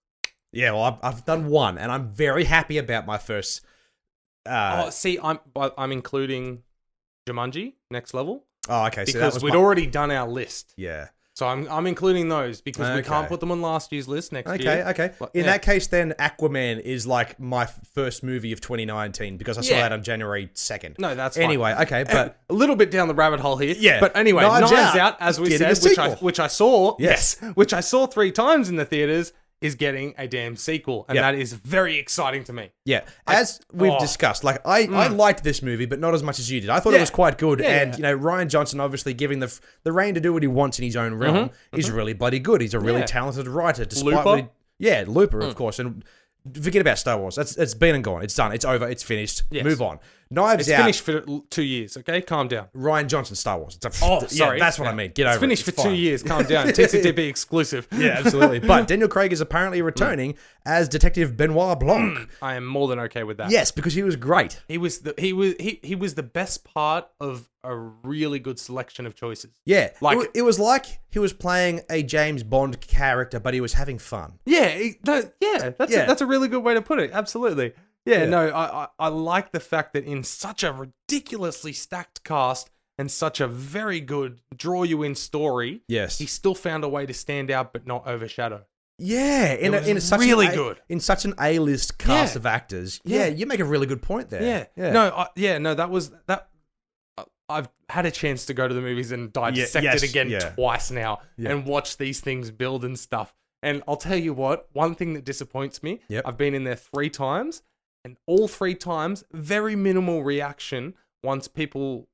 Speaker 1: Yeah, well, I've done 1, and I'm very happy about my first.
Speaker 2: I'm including Jumanji, Next Level.
Speaker 1: Oh, okay. So
Speaker 2: because we'd already done our list.
Speaker 1: Yeah.
Speaker 2: So I'm including those because we can't put them on last year's list next year.
Speaker 1: Okay. In that case, then Aquaman is like my first movie of 2019 because I saw that on January 2nd.
Speaker 2: No, that's fine.
Speaker 1: Anyway, okay, but
Speaker 2: a little bit down the rabbit hole here.
Speaker 1: Yeah.
Speaker 2: But anyway, Knives Out, as we said, which I saw.
Speaker 1: Yes.
Speaker 2: Which I saw 3 times in the theaters. Is getting a damn sequel, and that is very exciting to me.
Speaker 1: Yeah, as we've discussed, like I liked this movie, but not as much as you did. I thought it was quite good, and you know, Ryan Johnson obviously giving the reign to do what he wants in his own realm is really bloody good. He's a really talented writer, despite
Speaker 2: Looper.
Speaker 1: Looper, of course, and forget about Star Wars. It's been and gone. It's done. It's over. It's finished.
Speaker 2: Yes.
Speaker 1: Move on. Knives Out.
Speaker 2: It's finished for 2 years. Okay, calm down.
Speaker 1: Ryan Johnson, Star Wars.
Speaker 2: Sorry.
Speaker 1: That's what I mean. Get over it.
Speaker 2: It's finished for 2 years. Calm down. TCTB exclusive.
Speaker 1: Yeah, absolutely. But Daniel Craig is apparently returning as Detective Benoit Blanc.
Speaker 2: I am more than okay with that.
Speaker 1: Yes, because he was great.
Speaker 2: He was the best part of a really good selection of choices.
Speaker 1: Yeah, like it was like he was playing a James Bond character, but he was having fun.
Speaker 2: That's a really good way to put it. Absolutely. I like the fact that in such a ridiculously stacked cast and such a very good draw you in story, he still found a way to stand out but not overshadow.
Speaker 1: Yeah, in such an A-list cast of actors. Yeah, you make a really good point there.
Speaker 2: I've had a chance to go to the movies and dissect it again twice now and watch these things build and stuff. And I'll tell you what, one thing that disappoints me, I've been in there 3 times, and all 3 times, very minimal reaction once people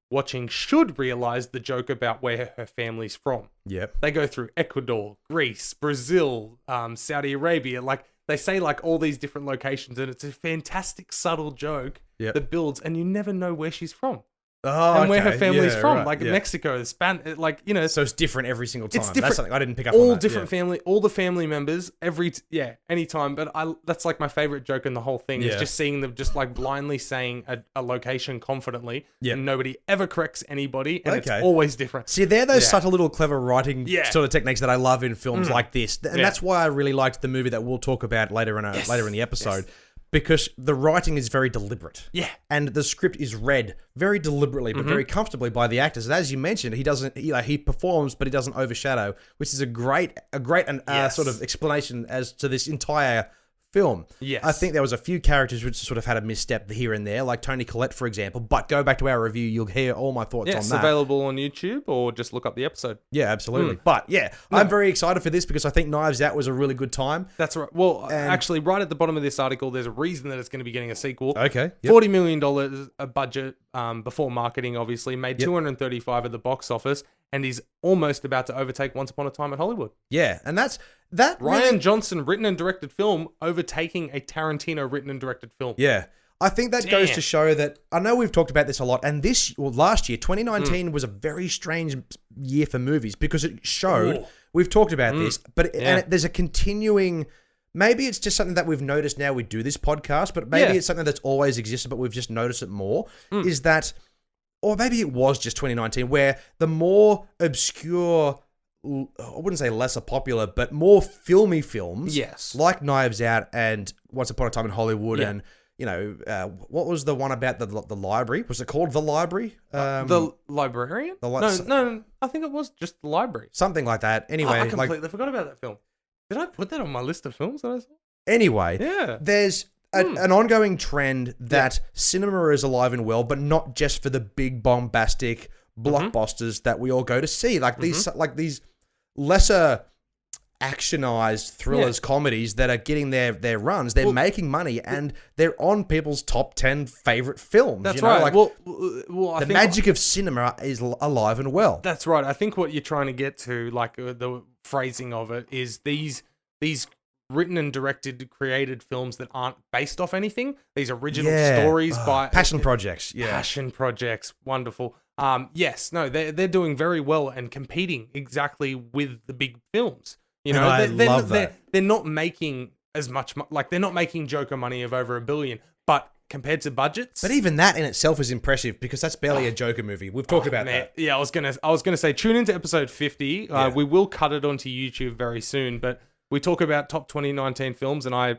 Speaker 2: watching should realize the joke about where her family's from.
Speaker 1: Yep.
Speaker 2: They go through Ecuador, Greece, Brazil, Saudi Arabia. Like, they say like all these different locations, and it's a fantastic subtle joke that builds, and you never know where she's from.
Speaker 1: Oh,
Speaker 2: and where her family's from, Mexico, Spanish,
Speaker 1: so it's different every single time.
Speaker 2: It's different.
Speaker 1: That's something I didn't pick up on.
Speaker 2: All different family, all the family members, anytime. But that's like my favorite joke in the whole thing is just seeing them just like blindly saying a location confidently, and nobody ever corrects anybody, and it's always different.
Speaker 1: See, they're those subtle little clever writing sort of techniques that I love in films like this, and that's why I really liked the movie that we'll talk about later in the episode. because the writing is very deliberate.
Speaker 2: Yeah.
Speaker 1: And the script is read very deliberately, but very comfortably by the actors. And as you mentioned, he performs, but he doesn't overshadow, which is a great sort of explanation as to this entire film.
Speaker 2: Yes.
Speaker 1: I think there was a few characters which sort of had a misstep here and there, like Toni Collette, for example. But go back to our review, you'll hear all my thoughts on that.
Speaker 2: It's available on YouTube, or just look up the episode.
Speaker 1: Yeah, absolutely. But yeah, I'm very excited for this because I think Knives Out was a really good time.
Speaker 2: That's right. Well, actually, right at the bottom of this article, there's a reason that it's going to be getting a sequel.
Speaker 1: Okay. Yep.
Speaker 2: $40 million a budget before marketing, obviously, made 235 at the box office, and is almost about to overtake Once Upon a Time at Hollywood.
Speaker 1: Yeah, and that
Speaker 2: Rian Johnson written and directed film overtaking a Tarantino written and directed film.
Speaker 1: Yeah. I think that goes to show that, I know we've talked about this a lot, and last year, 2019 was a very strange year for movies because it showed, we've talked about this, but there's a continuing, maybe it's just something that we've noticed now we do this podcast, but maybe it's something that's always existed, but we've just noticed it more, is that, or maybe it was just 2019, where the more obscure, I wouldn't say lesser popular, but more filmy films, like Knives Out and Once Upon a Time in Hollywood, and what was the one about the library? Was it called The Library?
Speaker 2: The Librarian? No, I think it was just The Library.
Speaker 1: Something like that. Anyway,
Speaker 2: I completely forgot about that film. Did I put that on my list of films that I saw?
Speaker 1: Anyway, there's an ongoing trend that cinema is alive and well, but not just for the big bombastic blockbusters that we all go to see. Like these lesser actionized thrillers, comedies that are getting their runs. They're making money and they're on people's top 10 favorite films.
Speaker 2: That's right.
Speaker 1: Like,
Speaker 2: I
Speaker 1: think magic of cinema is alive and well.
Speaker 2: That's right. I think what you're trying to get to, like the phrasing of it, is these written and directed, created films that aren't based off anything. These original stories by
Speaker 1: passion projects. Yeah,
Speaker 2: passion projects. Wonderful. They're doing very well and competing exactly with the big films. You know,
Speaker 1: I love that.
Speaker 2: They're not making as much, they're not making Joker money of over $1 billion, but compared to budgets.
Speaker 1: But even that in itself is impressive because that's barely a Joker movie. We've talked about that.
Speaker 2: Yeah, I was gonna say tune into episode 50. We will cut it onto YouTube very soon, but we talk about top 2019 films, and I'm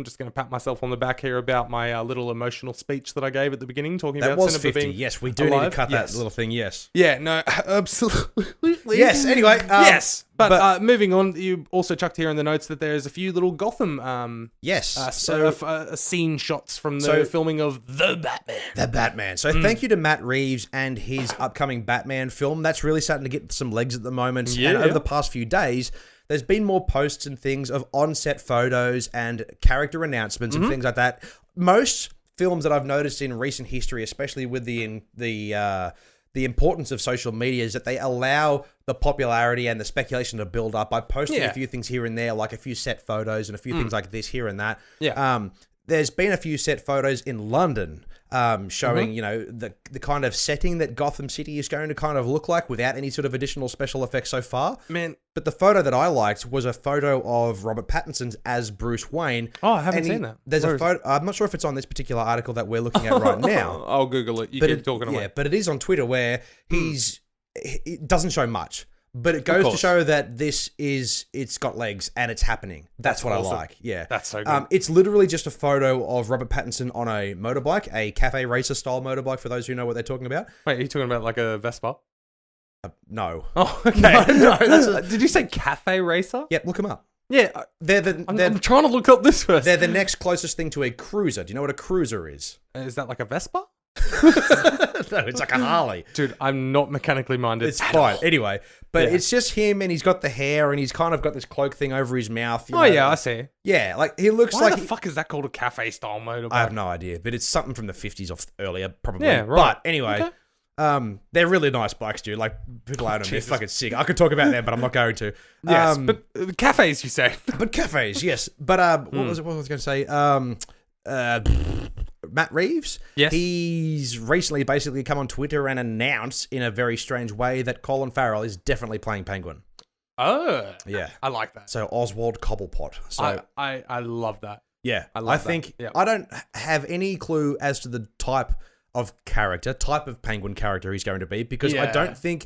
Speaker 2: just going to pat myself on the back here about my little emotional speech that I gave at the beginning, talking about
Speaker 1: was
Speaker 2: cinema
Speaker 1: 50.
Speaker 2: being
Speaker 1: Yes, we do need to cut that little thing. Yes.
Speaker 2: Yeah. No. Absolutely.
Speaker 1: Yes. Anyway.
Speaker 2: Yes. But moving on, you also chucked here in the notes that there's a few little Gotham. Scene shots from the filming of The Batman.
Speaker 1: The Batman. So thank you to Matt Reeves and his upcoming Batman film. That's really starting to get some legs at the moment. And over the past few days, there's been more posts and things of on-set photos and character announcements and things like that. Most films that I've noticed in recent history, especially with the importance of social media, is that they allow the popularity and the speculation to build up by posting a few things here and there, like a few set photos and a few things like this here and that.
Speaker 2: Yeah.
Speaker 1: There's been a few set photos in London showing, the kind of setting that Gotham City is going to kind of look like without any sort of additional special effects so far.
Speaker 2: Man.
Speaker 1: But the photo that I liked was a photo of Robert Pattinson as Bruce Wayne.
Speaker 2: Oh, I haven't seen that.
Speaker 1: There's a photo. I'm not sure if it's on this particular article that we're looking at right now.
Speaker 2: I'll Google it. You keep talking away.
Speaker 1: Yeah, but it is on Twitter where it doesn't show much. But it goes to show that it's got legs and it's happening. That's what awesome. I like. Yeah.
Speaker 2: That's so good.
Speaker 1: It's literally just a photo of Robert Pattinson on a motorbike, a cafe racer style motorbike for those who know what they're talking about.
Speaker 2: Wait, are you talking about like a Vespa?
Speaker 1: No.
Speaker 2: Oh, okay. No, did you say cafe racer?
Speaker 1: Yep, look them up.
Speaker 2: Yeah. I'm trying to look up this first.
Speaker 1: They're the next closest thing to a cruiser. Do you know what a cruiser is?
Speaker 2: Is that like a Vespa?
Speaker 1: No, it's like a Harley.
Speaker 2: Dude, I'm not mechanically minded.
Speaker 1: It's fine. Anyway, but it's just him and he's got the hair and he's kind of got this cloak thing over his mouth.
Speaker 2: I see.
Speaker 1: Yeah, like he looks
Speaker 2: Why
Speaker 1: like...
Speaker 2: Why the fuck is that called a cafe style motorbike?
Speaker 1: I have no idea, but it's something from the 50s or earlier, probably.
Speaker 2: Yeah, right.
Speaker 1: But anyway, they're really nice bikes, dude. Like, people own them. They're fucking sick. I could talk about them, but I'm not going to.
Speaker 2: Yes, but cafes, you say.
Speaker 1: But cafes, yes. But what was I going to say? Matt Reeves, he's recently basically come on Twitter and announced in a very strange way that Colin Farrell is definitely playing Penguin.
Speaker 2: Oh,
Speaker 1: yeah,
Speaker 2: I like that.
Speaker 1: So Oswald Cobblepot. So
Speaker 2: I love that.
Speaker 1: Yeah, I think I don't have any clue as to the type of Penguin character he's going to be because I don't think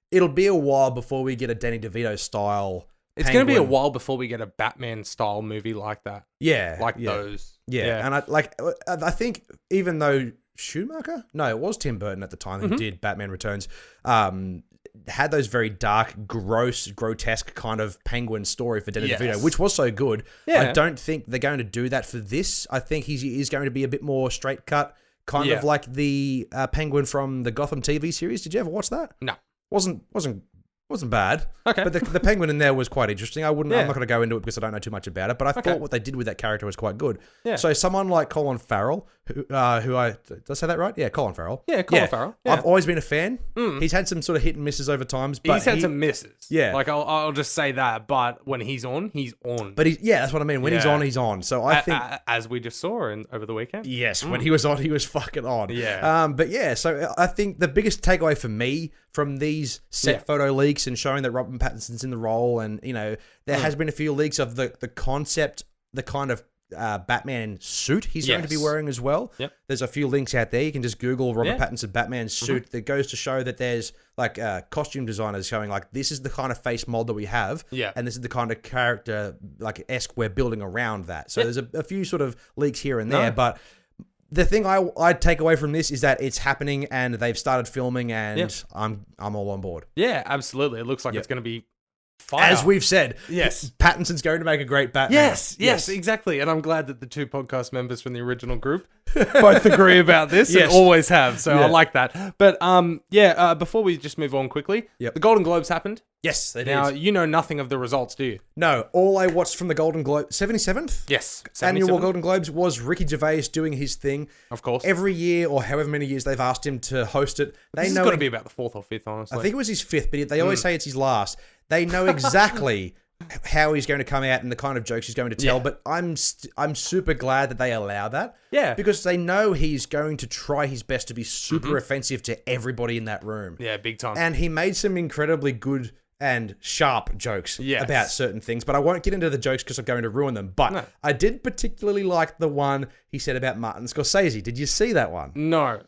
Speaker 1: it'll be a while before we get a Danny DeVito style
Speaker 2: It's going to be a while before we get a Batman style movie like that.
Speaker 1: Yeah.
Speaker 2: Like those.
Speaker 1: Yeah. And I think even though Schumacher? No, it was Tim Burton at the time who did Batman Returns. Had those very dark, gross, grotesque kind of penguin story for Danny DeVito, which was so good. Yeah. I don't think they're going to do that for this. I think he's going to be a bit more straight cut, kind of like the penguin from the Gotham TV series. Did you ever watch that?
Speaker 2: No.
Speaker 1: Wasn't bad. Okay. But the penguin in there was quite interesting. I'm not going to go into it because I don't know too much about it, but I thought what they did with that character was quite good. Yeah. So someone like Colin Farrell, who did I say that right? Yeah, Colin Farrell.
Speaker 2: Yeah, Colin Farrell. Yeah.
Speaker 1: I've always been a fan. He's had some sort of hit and misses over times, but
Speaker 2: he's had some misses.
Speaker 1: Yeah.
Speaker 2: Like I'll just say that, but when he's on, he's on.
Speaker 1: But that's what I mean. When he's on, he's on. So I think
Speaker 2: as we just saw over the weekend.
Speaker 1: Yes, when he was on, he was fucking on.
Speaker 2: Yeah.
Speaker 1: But yeah, so I think the biggest takeaway for me from these set photo leaks and showing that Robert Pattinson's in the role, and there has been a few leaks of the concept, the kind of Batman suit he's going to be wearing as well. Yep. There's a few links out there. You can just Google Robert Pattinson Batman suit. That goes to show that there's like costume designers showing like this is the kind of face mold that we have, and this is the kind of character like esque we're building around that. So there's a few sort of leaks here and there, but the thing I'd take away from this is that it's happening and they've started filming, and I'm all on board.
Speaker 2: Yeah, absolutely. It looks like it's going to be fire.
Speaker 1: As we've said, Pattinson's going to make a great Batman.
Speaker 2: Yes, exactly. And I'm glad that the two podcast members from the original group both agree about this and always have. So I like that. But before we just move on quickly, the Golden Globes happened.
Speaker 1: Yes, they did.
Speaker 2: Now, you know nothing of the results, do you?
Speaker 1: No. All I watched from the Golden Globe, 77th?
Speaker 2: Yes. 77th.
Speaker 1: Annual Golden Globes was Ricky Gervais doing his thing.
Speaker 2: Of course.
Speaker 1: Every year or however many years they've asked him to host it.
Speaker 2: This has got to be about the 4th or 5th, honestly.
Speaker 1: I think it was his 5th, but they always say it's his last. They know exactly how he's going to come out and the kind of jokes he's going to tell, but I'm super glad that they allow that. Yeah. Because they know he's going to try his best to be super offensive to everybody in that room.
Speaker 2: Yeah, big time.
Speaker 1: And he made some incredibly good and sharp jokes about certain things, but I won't get into the jokes because I'm going to ruin them. But I did particularly like the one he said about Martin Scorsese. Did you see that one?
Speaker 2: No.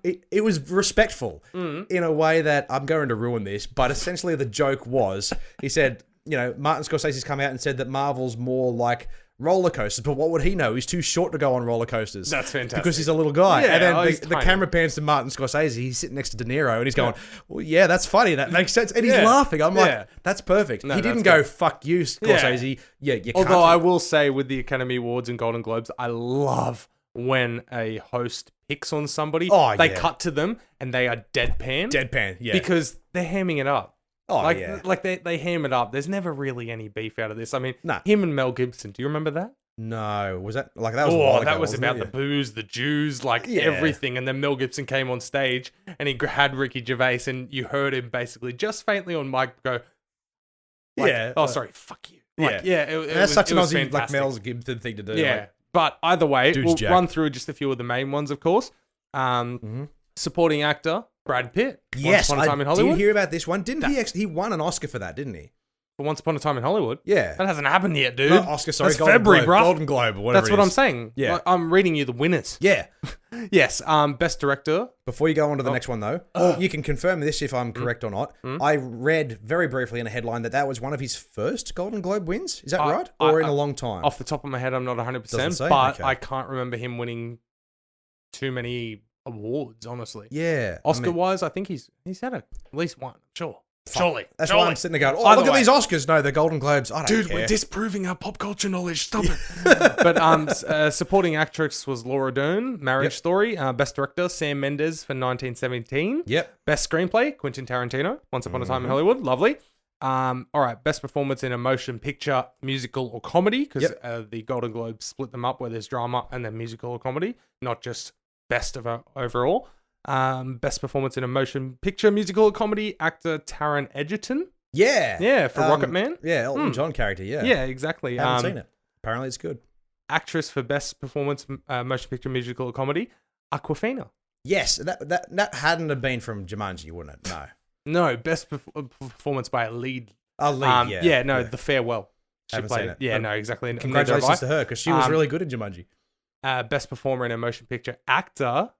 Speaker 1: It was respectful in a way that I'm going to ruin this, but essentially the joke was, he said, Martin Scorsese's come out and said that Marvel's more like roller coasters, but what would he know? He's too short to go on roller coasters.
Speaker 2: That's fantastic.
Speaker 1: Because he's a little guy.
Speaker 2: Yeah,
Speaker 1: and then the camera pans to Martin Scorsese. He's sitting next to De Niro and he's going, well, yeah, that's funny. That makes sense. And he's laughing. I'm like, that's perfect. No, he didn't go, fuck you, Scorsese. Yeah, you can't.
Speaker 2: Although I will say with the Academy Awards and Golden Globes, I love when a host picks on somebody. They cut to them and they are deadpan.
Speaker 1: Deadpan, yeah.
Speaker 2: Because they're hamming it up. Like they ham it up. There's never really any beef out of this. I mean, him and Mel Gibson. Do you remember that?
Speaker 1: No, was that like that was? A while ago,
Speaker 2: that was about the booze, the Jews, everything. And then Mel Gibson came on stage and he had Ricky Gervais, and you heard him basically just faintly on mic go, sorry, fuck you.
Speaker 1: That's such an Aussie like Mel Gibson thing to do.
Speaker 2: Yeah, but either way, we'll run through just a few of the main ones, of course. Supporting actor Brad Pitt.
Speaker 1: Yes, Once Upon a Time in Hollywood. Did you hear about this one? Didn't he actually? He won an Oscar for that, didn't he?
Speaker 2: For Once Upon a Time in Hollywood?
Speaker 1: Yeah.
Speaker 2: That hasn't happened yet, dude.
Speaker 1: Not Oscar, sorry.
Speaker 2: That's February, bro.
Speaker 1: Golden Globe or whatever.
Speaker 2: That's what I'm saying. Yeah. Like, I'm reading you the winners.
Speaker 1: Yeah.
Speaker 2: Yes. Best Director.
Speaker 1: Before you go on to the next one, though, you can confirm this if I'm correct or not. I read very briefly in a headline that was one of his first Golden Globe wins. Is that right? Or in a long time?
Speaker 2: Off the top of my head, I'm not 100%, but I can't remember him winning too many awards, honestly.
Speaker 1: Yeah.
Speaker 2: Oscar-wise, I think he's had at least one. Sure. Surely.
Speaker 1: That's why I'm sitting there going, look at these Oscars. No, the Golden Globes. I don't care.
Speaker 2: Dude, we're disproving our pop culture knowledge. Stop it. But supporting actress was Laura Dern, Marriage Story. Best Director, Sam Mendes for 1917.
Speaker 1: Yep.
Speaker 2: Best Screenplay, Quentin Tarantino, Once Upon a Time in Hollywood. Lovely. All right, Best Performance in a Motion Picture, Musical or Comedy, because the Golden Globes split them up where there's drama and then musical or comedy, not just best of overall. Best Performance in a Motion Picture, Musical or Comedy, actor Taron Egerton.
Speaker 1: Yeah,
Speaker 2: for Rocket Man.
Speaker 1: Yeah, Elton John character. Yeah,
Speaker 2: exactly.
Speaker 1: Haven't seen it. Apparently, it's good.
Speaker 2: Actress for Best Performance, Motion Picture, Musical or Comedy, Awkwafina.
Speaker 1: Yes, that hadn't have been from Jumanji, wouldn't it?
Speaker 2: No, Best Performance by a lead.
Speaker 1: The
Speaker 2: Farewell.
Speaker 1: Haven't seen it.
Speaker 2: Yeah, no, exactly.
Speaker 1: Congratulations to her because she was really good in Jumanji.
Speaker 2: Best Performer in a Motion Picture, actor.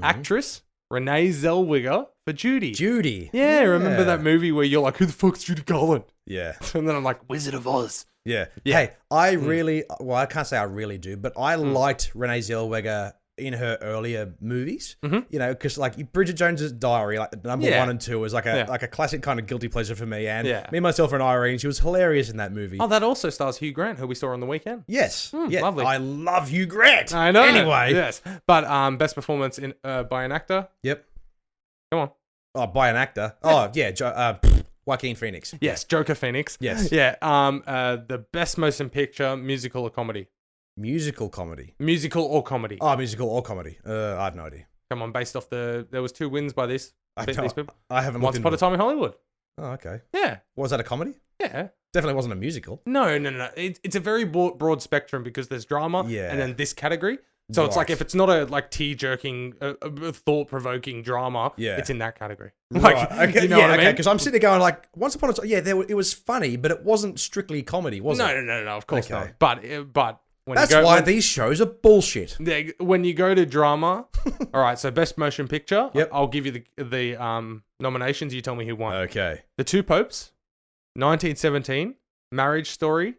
Speaker 2: Actress, Renee Zellweger for Judy.
Speaker 1: Judy.
Speaker 2: Yeah, remember that movie where you're like, who the fuck's Judy Garland?
Speaker 1: Yeah.
Speaker 2: And then I'm like, Wizard of Oz.
Speaker 1: Yeah. Hey, I really, well, I can't say I really do, but I liked Renee Zellweger in her earlier movies, you know, because like Bridget Jones's Diary, like number 1 and 2 was like a classic kind of guilty pleasure for me. And me, myself, and Irene, she was hilarious in that movie.
Speaker 2: Oh, that also stars Hugh Grant, who we saw on the weekend.
Speaker 1: Yes,
Speaker 2: lovely.
Speaker 1: I love Hugh Grant.
Speaker 2: I know.
Speaker 1: Anyway,
Speaker 2: yes, but best performance in by an actor.
Speaker 1: Yep.
Speaker 2: Come on.
Speaker 1: Oh, by an actor. Oh yeah, Joaquin Phoenix.
Speaker 2: Yes, Joker Phoenix.
Speaker 1: Yes.
Speaker 2: Yeah. The best motion picture, musical or comedy.
Speaker 1: Musical comedy.
Speaker 2: Musical or comedy.
Speaker 1: Oh, musical or comedy. I have no idea.
Speaker 2: Come on, based off there was 2 wins by these people.
Speaker 1: I haven't
Speaker 2: Once
Speaker 1: looked
Speaker 2: Upon a Time in Hollywood.
Speaker 1: Oh, okay.
Speaker 2: Yeah.
Speaker 1: Was that a comedy?
Speaker 2: Yeah.
Speaker 1: Definitely wasn't a musical.
Speaker 2: No. It's a very broad spectrum because there's drama and then this category. So it's like if it's not a like tear-jerking, thought-provoking drama, it's in that category. Like,
Speaker 1: right. Okay.
Speaker 2: You know what I mean?
Speaker 1: Because I'm sitting there going like, Once Upon a Time, it was funny, but it wasn't strictly comedy, was it?
Speaker 2: No, of course not. But when
Speaker 1: that's why these shows are bullshit.
Speaker 2: When you go to drama, all right. So best motion picture.
Speaker 1: Yep.
Speaker 2: I'll give you the nominations. You tell me who won.
Speaker 1: Okay.
Speaker 2: The Two Popes, 1917, Marriage Story,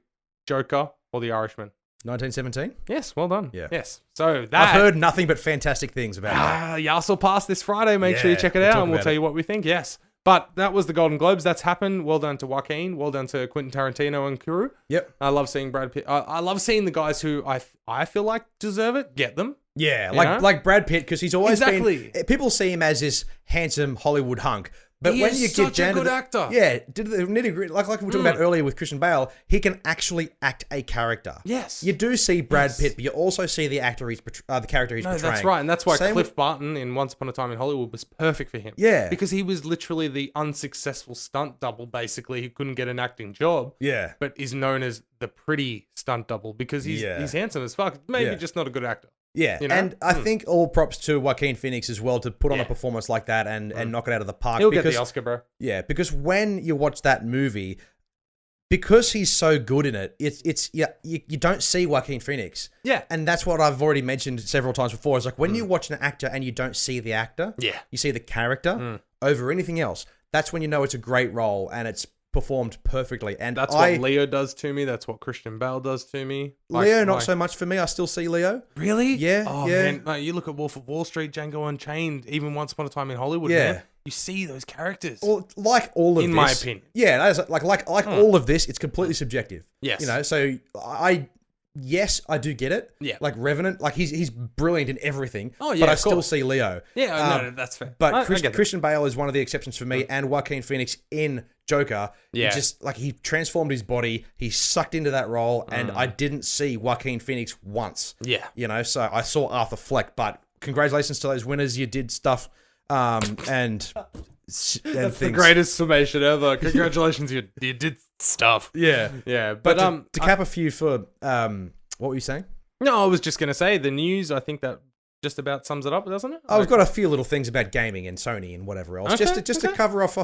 Speaker 2: Joker, or The Irishman.
Speaker 1: 1917?
Speaker 2: Yes, well done.
Speaker 1: Yeah.
Speaker 2: Yes. So that
Speaker 1: I've heard nothing but fantastic things about that.
Speaker 2: Yassel Pass this Friday. Make sure you check it out and we'll tell you what we think. Yes. But that was the Golden Globes. That's happened. Well done to Joaquin. Well done to Quentin Tarantino and crew.
Speaker 1: Yep.
Speaker 2: I love seeing Brad Pitt. I love seeing the guys who I feel like deserve it. Get them.
Speaker 1: Yeah, like Brad Pitt, because he's always been... People see him as this handsome Hollywood hunk. But
Speaker 2: he
Speaker 1: when
Speaker 2: is
Speaker 1: you
Speaker 2: such
Speaker 1: get down
Speaker 2: a good
Speaker 1: to
Speaker 2: actor.
Speaker 1: Yeah, like we were talking about earlier with Christian Bale, he can actually act a character.
Speaker 2: Yes.
Speaker 1: You do see Brad Pitt, but you also see the actor the character he's portraying.
Speaker 2: That's right, and that's why Cliff Barton in Once Upon a Time in Hollywood was perfect for him.
Speaker 1: Yeah.
Speaker 2: Because he was literally the unsuccessful stunt double, basically. He couldn't get an acting job.
Speaker 1: Yeah.
Speaker 2: But is known as the pretty stunt double because he's handsome as fuck. Maybe just not a good actor.
Speaker 1: Yeah,
Speaker 2: you know?
Speaker 1: And I think all props to Joaquin Phoenix as well to put on a performance like that and knock it out of the park.
Speaker 2: He'll get the Oscar, bro.
Speaker 1: Yeah, because when you watch that movie, because he's so good in it, you don't see Joaquin Phoenix.
Speaker 2: Yeah.
Speaker 1: And that's what I've already mentioned several times before. It's like when you watch an actor and you don't see the actor, you see the character over anything else, that's when you know it's a great role and it's performed perfectly. And
Speaker 2: that's what Leo does to me. That's what Christian Bale does to me.
Speaker 1: Leo, not so much for me. I still see Leo.
Speaker 2: Really?
Speaker 1: Yeah.
Speaker 2: Oh, man. No, you look at Wolf of Wall Street, Django Unchained, even Once Upon a Time in Hollywood, man. You see those characters.
Speaker 1: Well, like all of this.
Speaker 2: In my opinion.
Speaker 1: Yeah, that is, like all of this, it's completely subjective.
Speaker 2: Yes.
Speaker 1: You know, so yes, I do get it.
Speaker 2: Yeah.
Speaker 1: Like Revenant, like he's brilliant in everything.
Speaker 2: Oh, yeah,
Speaker 1: but I
Speaker 2: of
Speaker 1: still
Speaker 2: course.
Speaker 1: see Leo.
Speaker 2: Yeah, no, that's fair.
Speaker 1: But Christian Bale is one of the exceptions for me, and Joaquin Phoenix in Joker.
Speaker 2: Yeah.
Speaker 1: Just like he transformed his body, he sucked into that role, and I didn't see Joaquin Phoenix once.
Speaker 2: Yeah.
Speaker 1: You know, so I saw Arthur Fleck, but congratulations to those winners. You did stuff, and
Speaker 2: that's
Speaker 1: things.
Speaker 2: the greatest summation ever. Congratulations, you did stuff.
Speaker 1: Yeah.
Speaker 2: Yeah. But
Speaker 1: to cap a few for what were you saying?
Speaker 2: No, I was just gonna say the news. I think that just about sums it up, doesn't it?
Speaker 1: We've got a few little things about gaming and Sony and whatever else, just to cover us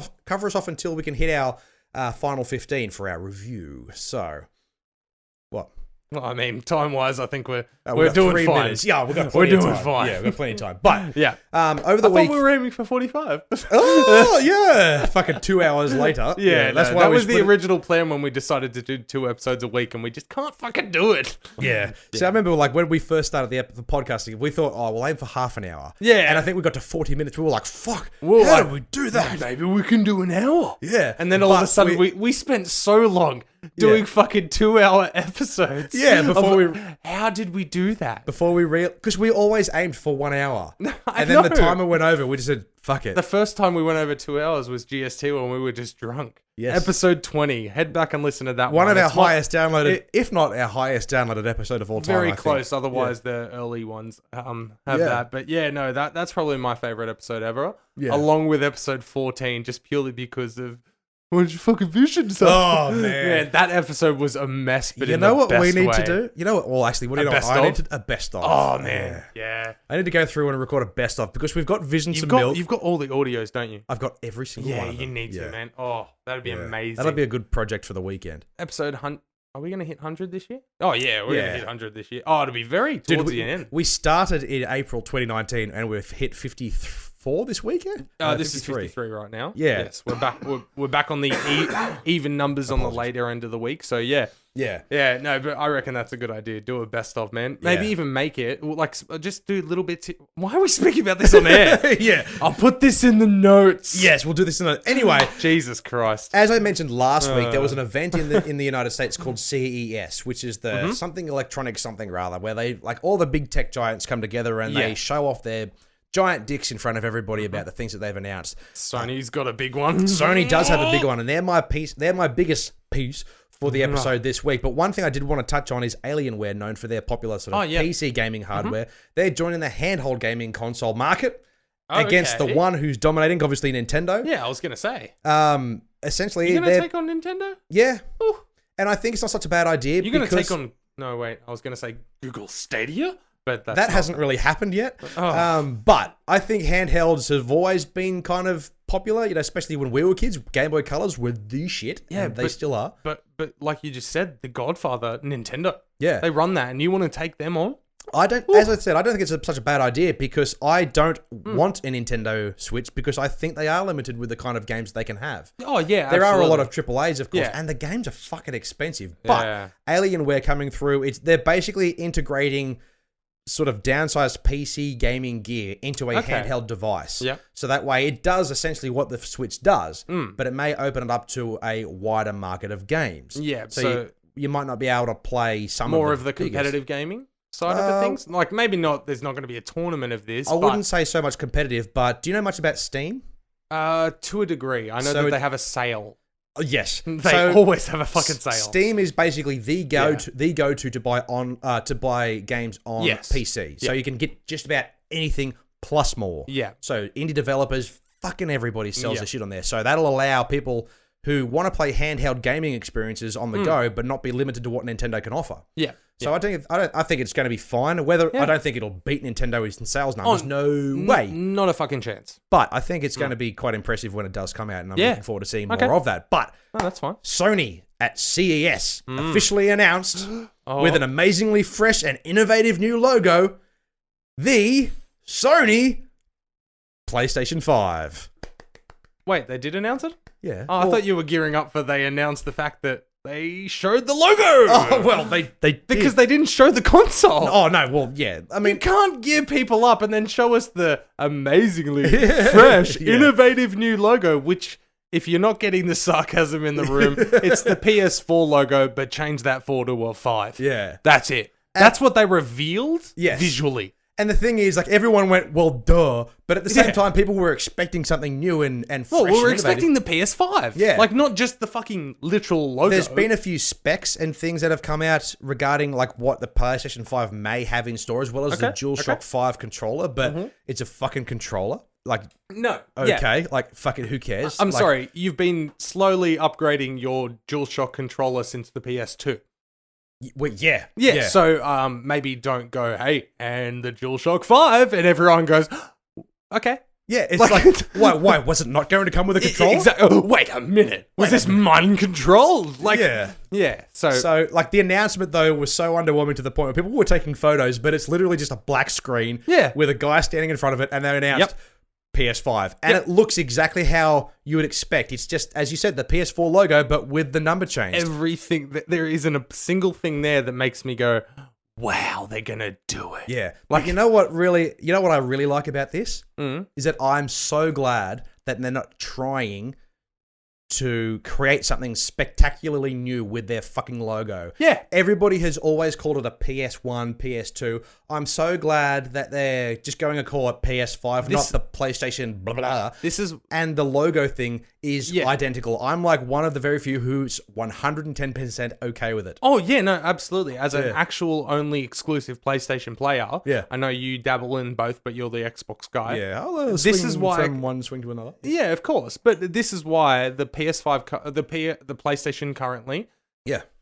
Speaker 1: off until we can hit our final 15 for our review. So, what?
Speaker 2: Well, I mean, time-wise, I think we're
Speaker 1: doing
Speaker 2: doing fine.
Speaker 1: Minutes. Yeah, we've got plenty of time.
Speaker 2: Fine.
Speaker 1: Yeah, we've got plenty of time. But
Speaker 2: yeah,
Speaker 1: over the week
Speaker 2: we were aiming for 45.
Speaker 1: Oh yeah, fucking 2 hours later.
Speaker 2: Yeah,
Speaker 1: that's why
Speaker 2: that was the original plan when we decided to do 2 episodes a week, and we just can't fucking do it.
Speaker 1: Yeah. So I remember, like, when we first started the podcasting, we thought, we'll aim for half an hour.
Speaker 2: Yeah,
Speaker 1: and I think we got to 40 minutes. We were like, fuck, how did we do that?
Speaker 2: Maybe we can do an hour.
Speaker 1: Yeah,
Speaker 2: and then all of a sudden we spent so long doing fucking 2-hour episodes.
Speaker 1: Yeah,
Speaker 2: how did we do that?
Speaker 1: Before we because we always aimed for 1 hour. And then the timer went over, we just said, fuck it.
Speaker 2: The first time we went over 2 hours was GST when we were just drunk.
Speaker 1: Yes.
Speaker 2: Episode 20. Head back and listen to that
Speaker 1: one. One of our highest downloaded, if not our highest downloaded episode of all time.
Speaker 2: Very close. Otherwise, the early ones have that. But yeah, no, that's probably my favorite episode ever. Yeah. Along with episode 14, just purely because of what'd you fucking vision stuff?
Speaker 1: Oh, man.
Speaker 2: Yeah, that episode was a mess, but
Speaker 1: you know what we need to do? You know what? Well, actually, what do you know? I need a best of.
Speaker 2: Oh, man. Yeah.
Speaker 1: I need to go through and record a best of because we've got Visions of Milk.
Speaker 2: You've got all the audios, don't you?
Speaker 1: I've got every single one of them.
Speaker 2: You need to, man. Oh, that'd be amazing.
Speaker 1: That'll be a good project for the weekend.
Speaker 2: Episode 100. Are we going to hit 100 this year? Oh, yeah. We're going to hit 100 this year. Oh, it'll be very towards the end.
Speaker 1: We started in April 2019 and we've hit 54 54 this weekend.
Speaker 2: This is 53 right now.
Speaker 1: Yeah.
Speaker 2: Yes, we're back. We're back on the even numbers on the later end of the week. So yeah. Yeah, no, but I reckon that's a good idea. Do a best of, man. Maybe even make it, like, just do little bits. Why are we speaking about this on air?
Speaker 1: Yeah.
Speaker 2: I'll put this in the notes.
Speaker 1: Yes, we'll do this in Anyway.
Speaker 2: Jesus Christ.
Speaker 1: As I mentioned last week, there was an event in the United States called CES, which is the something electronic something rather, where they, like, all the big tech giants come together and they show off their giant dicks in front of everybody about the things that they've announced.
Speaker 2: Sony's got a big one.
Speaker 1: Sony does have a big one, and they're my biggest piece for the episode this week. But one thing I did want to touch on is Alienware, known for their popular sort of PC gaming hardware. They're joining the handheld gaming console market against the one who's dominating, obviously Nintendo.
Speaker 2: Yeah, I was going to say.
Speaker 1: Essentially,
Speaker 2: you're going to take on Nintendo?
Speaker 1: Yeah. Ooh. And I think it's not such a bad idea.
Speaker 2: You're going to take on... No, wait. I was going to say Google Stadia? But that
Speaker 1: hasn't really happened yet. But I think handhelds have always been kind of popular, especially when we were kids. Game Boy Colors were the shit. Yeah, and they still are.
Speaker 2: But like you just said, the Godfather, Nintendo.
Speaker 1: Yeah.
Speaker 2: They run that, and you want to take them on?
Speaker 1: As I said, I don't think it's such a bad idea because I don't want a Nintendo Switch because I think they are limited with the kind of games they can have.
Speaker 2: Oh, yeah,
Speaker 1: There are a lot of AAAs, of course, and the games are fucking expensive. But Alienware coming through, they're basically integrating sort of downsized PC gaming gear into a handheld device.
Speaker 2: Yep.
Speaker 1: So that way it does essentially what the Switch does, but it may open it up to a wider market of games.
Speaker 2: Yeah.
Speaker 1: So you might not be able to play some
Speaker 2: more of the competitive gaming side of the things. Like maybe not. There's not going to be a tournament of this.
Speaker 1: I wouldn't say so much competitive, but do you know much about Steam?
Speaker 2: To a degree, I know that they have a sale.
Speaker 1: Yes,
Speaker 2: they always have a fucking sale.
Speaker 1: Steam is basically the go-to to buy games on PC. So you can get just about anything plus more.
Speaker 2: Yeah.
Speaker 1: So indie developers, fucking everybody sells their shit on there. So that'll allow people who want to play handheld gaming experiences on the go, but not be limited to what Nintendo can offer.
Speaker 2: Yeah.
Speaker 1: So I think it's going to be fine. I don't think it'll beat Nintendo in sales numbers. No way.
Speaker 2: Not a fucking chance.
Speaker 1: But I think it's going to be quite impressive when it does come out, and I'm looking forward to seeing more of that. But
Speaker 2: that's fine.
Speaker 1: Sony at CES officially announced with an amazingly fresh and innovative new logo, the Sony PlayStation 5.
Speaker 2: Wait, they did announce it?
Speaker 1: Yeah.
Speaker 2: Oh, I thought you were gearing up for they announced the fact that they showed the logo.
Speaker 1: Oh, well, they
Speaker 2: because they didn't show the console.
Speaker 1: Oh, no, well, yeah. I mean,
Speaker 2: you can't gear people up and then show us the amazingly fresh, innovative new logo, which, if you're not getting the sarcasm in the room, it's the PS4 logo, but change that 4 to a 5.
Speaker 1: Yeah.
Speaker 2: That's it. That's what they revealed visually.
Speaker 1: And the thing is, like, everyone went, well, duh. But at the same time, people were expecting something new and fresh.
Speaker 2: Well, we were expecting the PS5.
Speaker 1: Yeah.
Speaker 2: Like, not just the fucking literal logo.
Speaker 1: There's been a few specs and things that have come out regarding, like, what the PlayStation 5 may have in store, as well as the DualShock 5 controller. But it's a fucking controller. Like,
Speaker 2: no.
Speaker 1: Okay. Yeah. Like, fucking who cares?
Speaker 2: I'm sorry. You've been slowly upgrading your DualShock controller since the PS2.
Speaker 1: Well, yeah.
Speaker 2: So maybe don't go, hey, and the DualShock 5, and everyone goes, okay.
Speaker 1: Yeah, it's like why was it not going to come with a controller?
Speaker 2: Exactly. Oh, wait a minute. Was this mind controlled? Like, yeah.
Speaker 1: So like the announcement though was so underwhelming to the point where people were taking photos, but it's literally just a black screen with a guy standing in front of it, and they announced PS5, and it looks exactly how you would expect. It's just, as you said, the PS4 logo, but with the number changed.
Speaker 2: Everything, there isn't a single thing there that makes me go, wow, they're gonna do it.
Speaker 1: Yeah, like you know what I really like about this is that I'm so glad that they're not trying to create something spectacularly new with their fucking logo.
Speaker 2: Yeah.
Speaker 1: Everybody has always called it a PS1, PS2. I'm so glad that they're just going to call it PS5, not the PlayStation blah, blah, blah. And the logo thing is identical. I'm like one of the very few who's 110% okay with it.
Speaker 2: Oh, yeah, no, absolutely. As an actual only exclusive PlayStation player, I know you dabble in both, but you're the Xbox guy.
Speaker 1: Yeah, I'll swing from one swing to another.
Speaker 2: Yeah, of course. But this is why the PS5, the PlayStation currently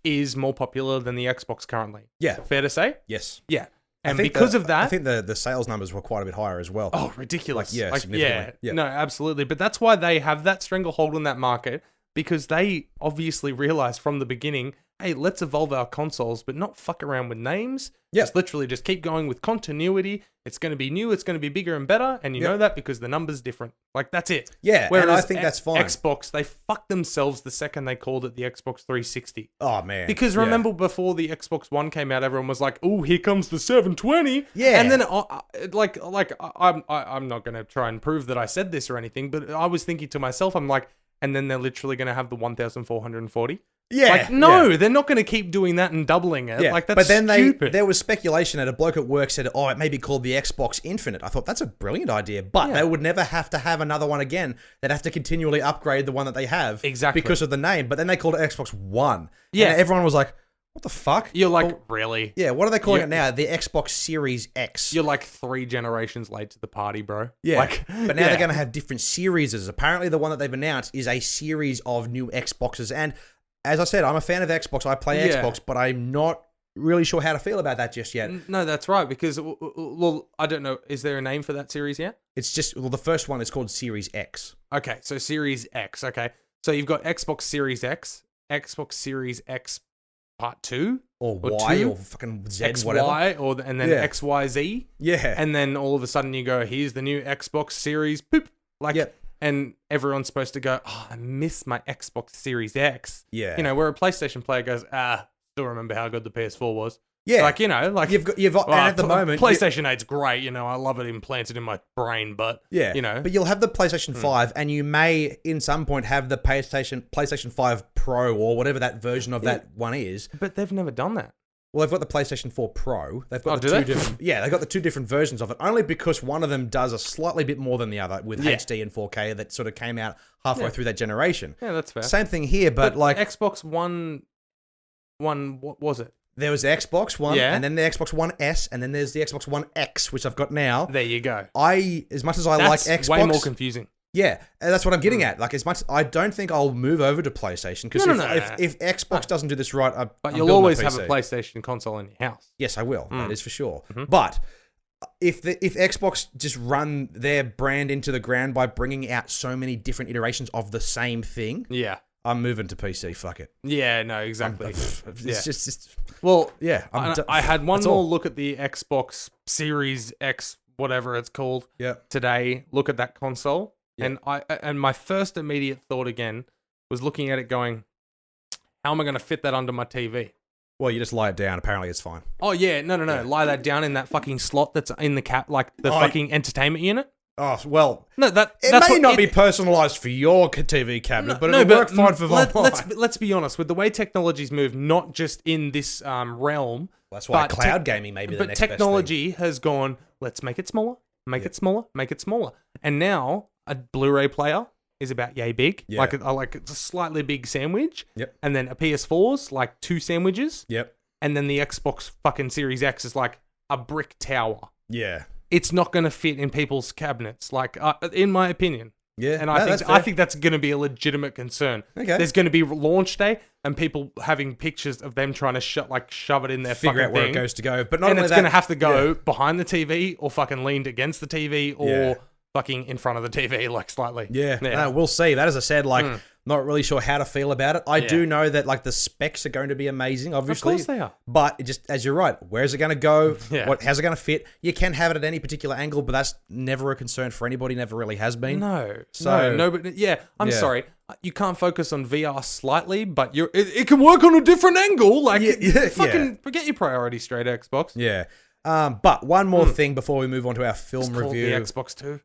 Speaker 2: is more popular than the Xbox currently.
Speaker 1: Yeah.
Speaker 2: Fair to say?
Speaker 1: Yes.
Speaker 2: Yeah. And because of that...
Speaker 1: I think the sales numbers were quite a bit higher as well.
Speaker 2: Oh, ridiculous.
Speaker 1: Significantly.
Speaker 2: Yeah. No, absolutely. But that's why they have that stranglehold on that market. because they obviously realized from the beginning, hey, let's evolve our consoles, but not fuck around with names. Just literally just keep going with continuity. It's going to be new. It's going to be bigger and better. And you know that because the number's different. Like, that's it.
Speaker 1: Yeah,
Speaker 2: whereas
Speaker 1: and I think that's fine.
Speaker 2: Xbox, they fucked themselves the second they called it the Xbox 360.
Speaker 1: Oh, man.
Speaker 2: Because remember before the Xbox One came out, everyone was like, oh, here comes the 720.
Speaker 1: Yeah.
Speaker 2: And then, I'm not going to try and prove that I said this or anything, but I was thinking to myself, I'm like, and then they're literally going to have the 1440.
Speaker 1: Yeah.
Speaker 2: Like, no, they're not going to keep doing that and doubling it.
Speaker 1: Yeah.
Speaker 2: Like, that's
Speaker 1: but then
Speaker 2: stupid.
Speaker 1: there was speculation that a bloke at work said, it may be called the Xbox Infinite. I thought, that's a brilliant idea. But they would never have to have another one again. They'd have to continually upgrade the one that they have.
Speaker 2: Exactly.
Speaker 1: Because of the name. But then they called it Xbox One.
Speaker 2: Yeah.
Speaker 1: And everyone was like, what the fuck?
Speaker 2: You're like, really?
Speaker 1: Yeah, what are they calling it now? The Xbox Series X.
Speaker 2: You're like 3 generations late to the party, bro.
Speaker 1: Yeah.
Speaker 2: Like,
Speaker 1: but now they're going to have different series. Apparently, the one that they've announced is a series of new Xboxes. And as I said, I'm a fan of Xbox. I play Xbox, but I'm not really sure how to feel about that just yet.
Speaker 2: No, that's right. Because, well, I don't know. Is there a name for that series yet?
Speaker 1: It's just, the first one is called Series X.
Speaker 2: Okay, so Series X. Okay. So you've got Xbox Series X, Xbox Series X Part 2
Speaker 1: or Y 2, or fucking Z,
Speaker 2: XY,
Speaker 1: whatever.
Speaker 2: And then XYZ.
Speaker 1: Yeah.
Speaker 2: And then all of a sudden you go, here's the new Xbox Series poop. Like, and everyone's supposed to go, oh, I miss my Xbox Series X.
Speaker 1: Yeah.
Speaker 2: You know, where a PlayStation player goes, still remember how good the PS4 was.
Speaker 1: Yeah.
Speaker 2: Like, you know, like
Speaker 1: you've and at the moment
Speaker 2: PlayStation 8's great, you know, I love it implanted in my brain, but you know.
Speaker 1: But you'll have the PlayStation 5 and you may in some point have the PlayStation 5 Pro or whatever that version of that one is.
Speaker 2: But they've never done that.
Speaker 1: Well, they've got the PlayStation 4 Pro. They've got
Speaker 2: different.
Speaker 1: Yeah, they've got the 2 different versions of it. Only because one of them does a slightly bit more than the other with HD and 4K that sort of came out halfway through that generation.
Speaker 2: Yeah, that's fair.
Speaker 1: Same thing here, but like
Speaker 2: Xbox One, what was it?
Speaker 1: There was the Xbox One, and then the Xbox One S, and then there's the Xbox One X, which I've got now.
Speaker 2: There you go.
Speaker 1: As much as I like Xbox,
Speaker 2: way more confusing.
Speaker 1: Yeah, and that's what I'm getting at. Like, as much, I don't think I'll move over to PlayStation because if Xbox doesn't do this right,
Speaker 2: but you'll always have a PlayStation console in your house.
Speaker 1: Yes, I will. That is for sure. Mm-hmm. But if Xbox just run their brand into the ground by bringing out so many different iterations of the same thing, I'm moving to PC. Fuck it.
Speaker 2: Yeah, no, exactly.
Speaker 1: It's just
Speaker 2: well,
Speaker 1: yeah.
Speaker 2: I had one more look at the Xbox Series X, whatever it's called, today. Look at that console, and my first immediate thought again was looking at it, going, "How am I going to fit that under my TV?"
Speaker 1: Well, you just lie it down. Apparently, it's fine.
Speaker 2: Oh yeah, no. Lie that down in that fucking slot that's in the fucking entertainment unit.
Speaker 1: Oh, well,
Speaker 2: no,
Speaker 1: that's may not be personalized for your TV cabinet, but it'll work fine for mine.
Speaker 2: Let's be honest, with the way technology's moved, not just in this realm.
Speaker 1: That's why cloud gaming may be the next best thing. But
Speaker 2: technology has gone, let's make it smaller, make it smaller. And now a Blu-ray player is about yay big. Yeah. Like it's a slightly big sandwich.
Speaker 1: Yep.
Speaker 2: And then a PS4's like 2 sandwiches.
Speaker 1: Yep.
Speaker 2: And then the Xbox fucking Series X is like a brick tower.
Speaker 1: Yeah.
Speaker 2: It's not going to fit in people's cabinets, like in my opinion.
Speaker 1: Yeah,
Speaker 2: and I think that's going to be a legitimate concern.
Speaker 1: Okay.
Speaker 2: There's going to be launch day and people having pictures of them trying to shove it in their
Speaker 1: figure
Speaker 2: fucking
Speaker 1: out where
Speaker 2: thing.
Speaker 1: It goes to go. But not
Speaker 2: and
Speaker 1: only
Speaker 2: it's
Speaker 1: that,
Speaker 2: going to have to go behind the TV or fucking leaned against the TV or fucking in front of the TV, like slightly.
Speaker 1: Yeah. No, we'll see. That, as I said, not really sure how to feel about it. I do know that like the specs are going to be amazing, obviously.
Speaker 2: Of course they are.
Speaker 1: But it just, as you're right, where's it going to go?
Speaker 2: Yeah.
Speaker 1: How's it going to fit? You can have it at any particular angle, but that's never a concern for anybody. Never really has been.
Speaker 2: No. But I'm sorry. You can't focus on VR slightly, but it can work on a different angle. Like, forget your priorities straight, Xbox.
Speaker 1: Yeah. But one more thing before we move on to our film review.
Speaker 2: The Xbox 2.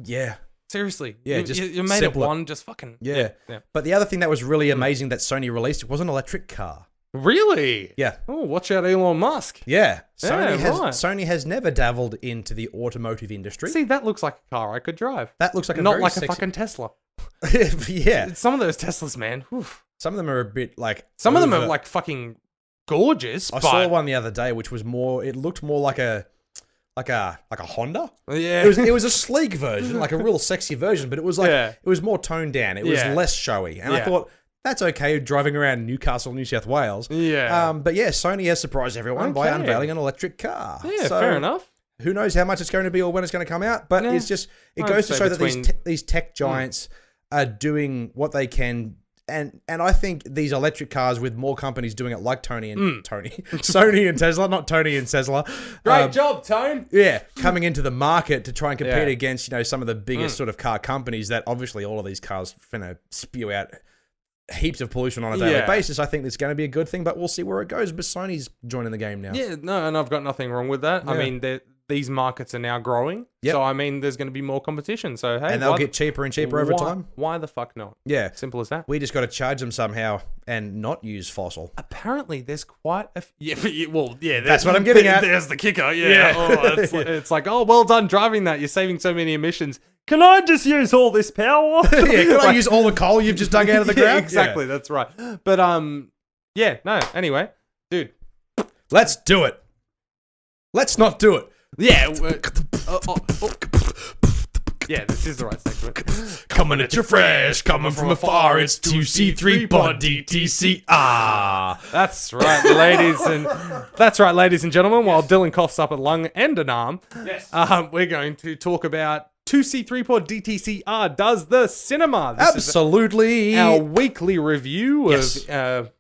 Speaker 1: Yeah.
Speaker 2: Seriously.
Speaker 1: Yeah,
Speaker 2: you made it one, just fucking...
Speaker 1: Yeah. But the other thing that was really amazing that Sony released was an electric car.
Speaker 2: Really?
Speaker 1: Yeah.
Speaker 2: Oh, watch out, Elon Musk.
Speaker 1: Yeah. Sony has never dabbled into the automotive industry.
Speaker 2: See, that looks like a car I could drive.
Speaker 1: That looks like a
Speaker 2: Not
Speaker 1: very
Speaker 2: like
Speaker 1: sexy...
Speaker 2: a fucking Tesla.
Speaker 1: Yeah.
Speaker 2: Some of those Teslas, man. Oof.
Speaker 1: Some of them are a bit like...
Speaker 2: Some of them are like fucking gorgeous.
Speaker 1: I saw one the other day which was more... It looked more like a Honda.
Speaker 2: Yeah.
Speaker 1: It was a sleek version, like a real sexy version, but it was like it was more toned down. It was less showy. And I thought that's okay driving around Newcastle, New South Wales.
Speaker 2: Yeah.
Speaker 1: But yeah, Sony has surprised everyone by unveiling an electric car.
Speaker 2: Yeah, so, fair enough.
Speaker 1: Who knows how much it's going to be or when it's going to come out, but it goes to show that these tech giants are doing what they can And I think these electric cars with more companies doing it like Sony and Tesla, not Tony and Tesla.
Speaker 2: Great job, Tone.
Speaker 1: Yeah, coming into the market to try and compete against, some of the biggest sort of car companies that obviously all of these cars spew out heaps of pollution on a daily basis. I think it's going to be a good thing, but we'll see where it goes. But Sony's joining the game now.
Speaker 2: Yeah, no, and I've got nothing wrong with that. Yeah. I mean, these markets are now growing. Yep. So, I mean, there's going to be more competition. So, hey.
Speaker 1: And they'll get cheaper and cheaper over time.
Speaker 2: Why the fuck not?
Speaker 1: Yeah.
Speaker 2: Simple as that.
Speaker 1: We just got to charge them somehow and not use fossil.
Speaker 2: Apparently, there's quite a...
Speaker 1: That's what I'm getting at.
Speaker 2: There's the kicker. Yeah. Oh, it's like, oh, well done driving that. You're saving so many emissions. Can I just use all this power?
Speaker 1: Can I use all the coal you've just dug out of the ground?
Speaker 2: Exactly. Yeah. That's right. But, anyway. Dude.
Speaker 1: Let's do it. Let's not do it.
Speaker 2: Yeah. Yeah, this is the right segment.
Speaker 1: Coming at you fresh, coming from afar, it's 2C3 Pod DTC.
Speaker 2: That's right, ladies and gentlemen. While Dylan coughs up a lung and an arm, we're going to talk about 2C3 Pod DTCR does the cinema. This
Speaker 1: Absolutely.
Speaker 2: Is our weekly review of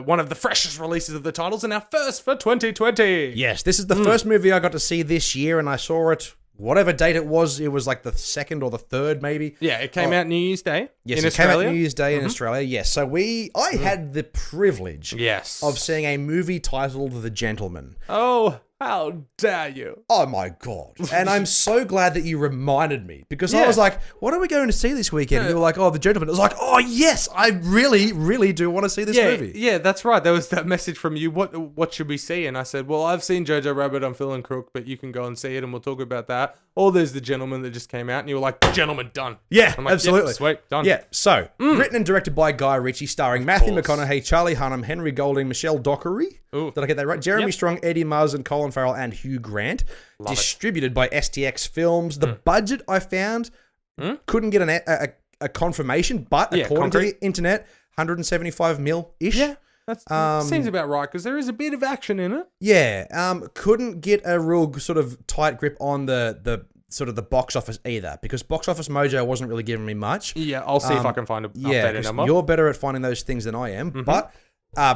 Speaker 2: one of the freshest releases of the titles and our first for 2020.
Speaker 1: Yes, this is the first movie I got to see this year, and I saw it whatever date it was like the 2nd or the 3rd maybe.
Speaker 2: Yeah, it came out New Year's Day
Speaker 1: in Australia. Yes, it came out New Year's Day in Australia, yes. So I had the privilege of seeing a movie titled The Gentleman.
Speaker 2: Oh, how dare you?
Speaker 1: Oh my God. And I'm so glad that you reminded me because I was like, what are we going to see this weekend? And you were like, oh, The Gentleman. I was like, oh yes, I really, really do want to see this movie.
Speaker 2: Yeah, that's right. There was that message from you. What should we see? And I said, well, I've seen Jojo Rabbit, I'm feeling crook, but you can go and see it and we'll talk about that. Or there's The Gentleman that just came out and you were like, The Gentleman, done.
Speaker 1: Yeah,
Speaker 2: I'm like,
Speaker 1: absolutely.
Speaker 2: Yeah, sweet, done.
Speaker 1: Yeah, so written and directed by Guy Ritchie, starring Matthew McConaughey, Charlie Hunnam, Henry Golding, Michelle Dockery. Ooh. Did I get that right? Jeremy Strong, Eddie Muzz, Colin Farrell, and Hugh Grant. Distributed by STX Films. The budget I found couldn't get a confirmation, but according to the internet, 175 mil-ish.
Speaker 2: Yeah, that seems about right because there is a bit of action in it.
Speaker 1: Yeah, couldn't get a real sort of tight grip on the sort of the box office either because Box Office Mojo wasn't really giving me much.
Speaker 2: Yeah, I'll see if I can find an updated number.
Speaker 1: You're better at finding those things than I am, but...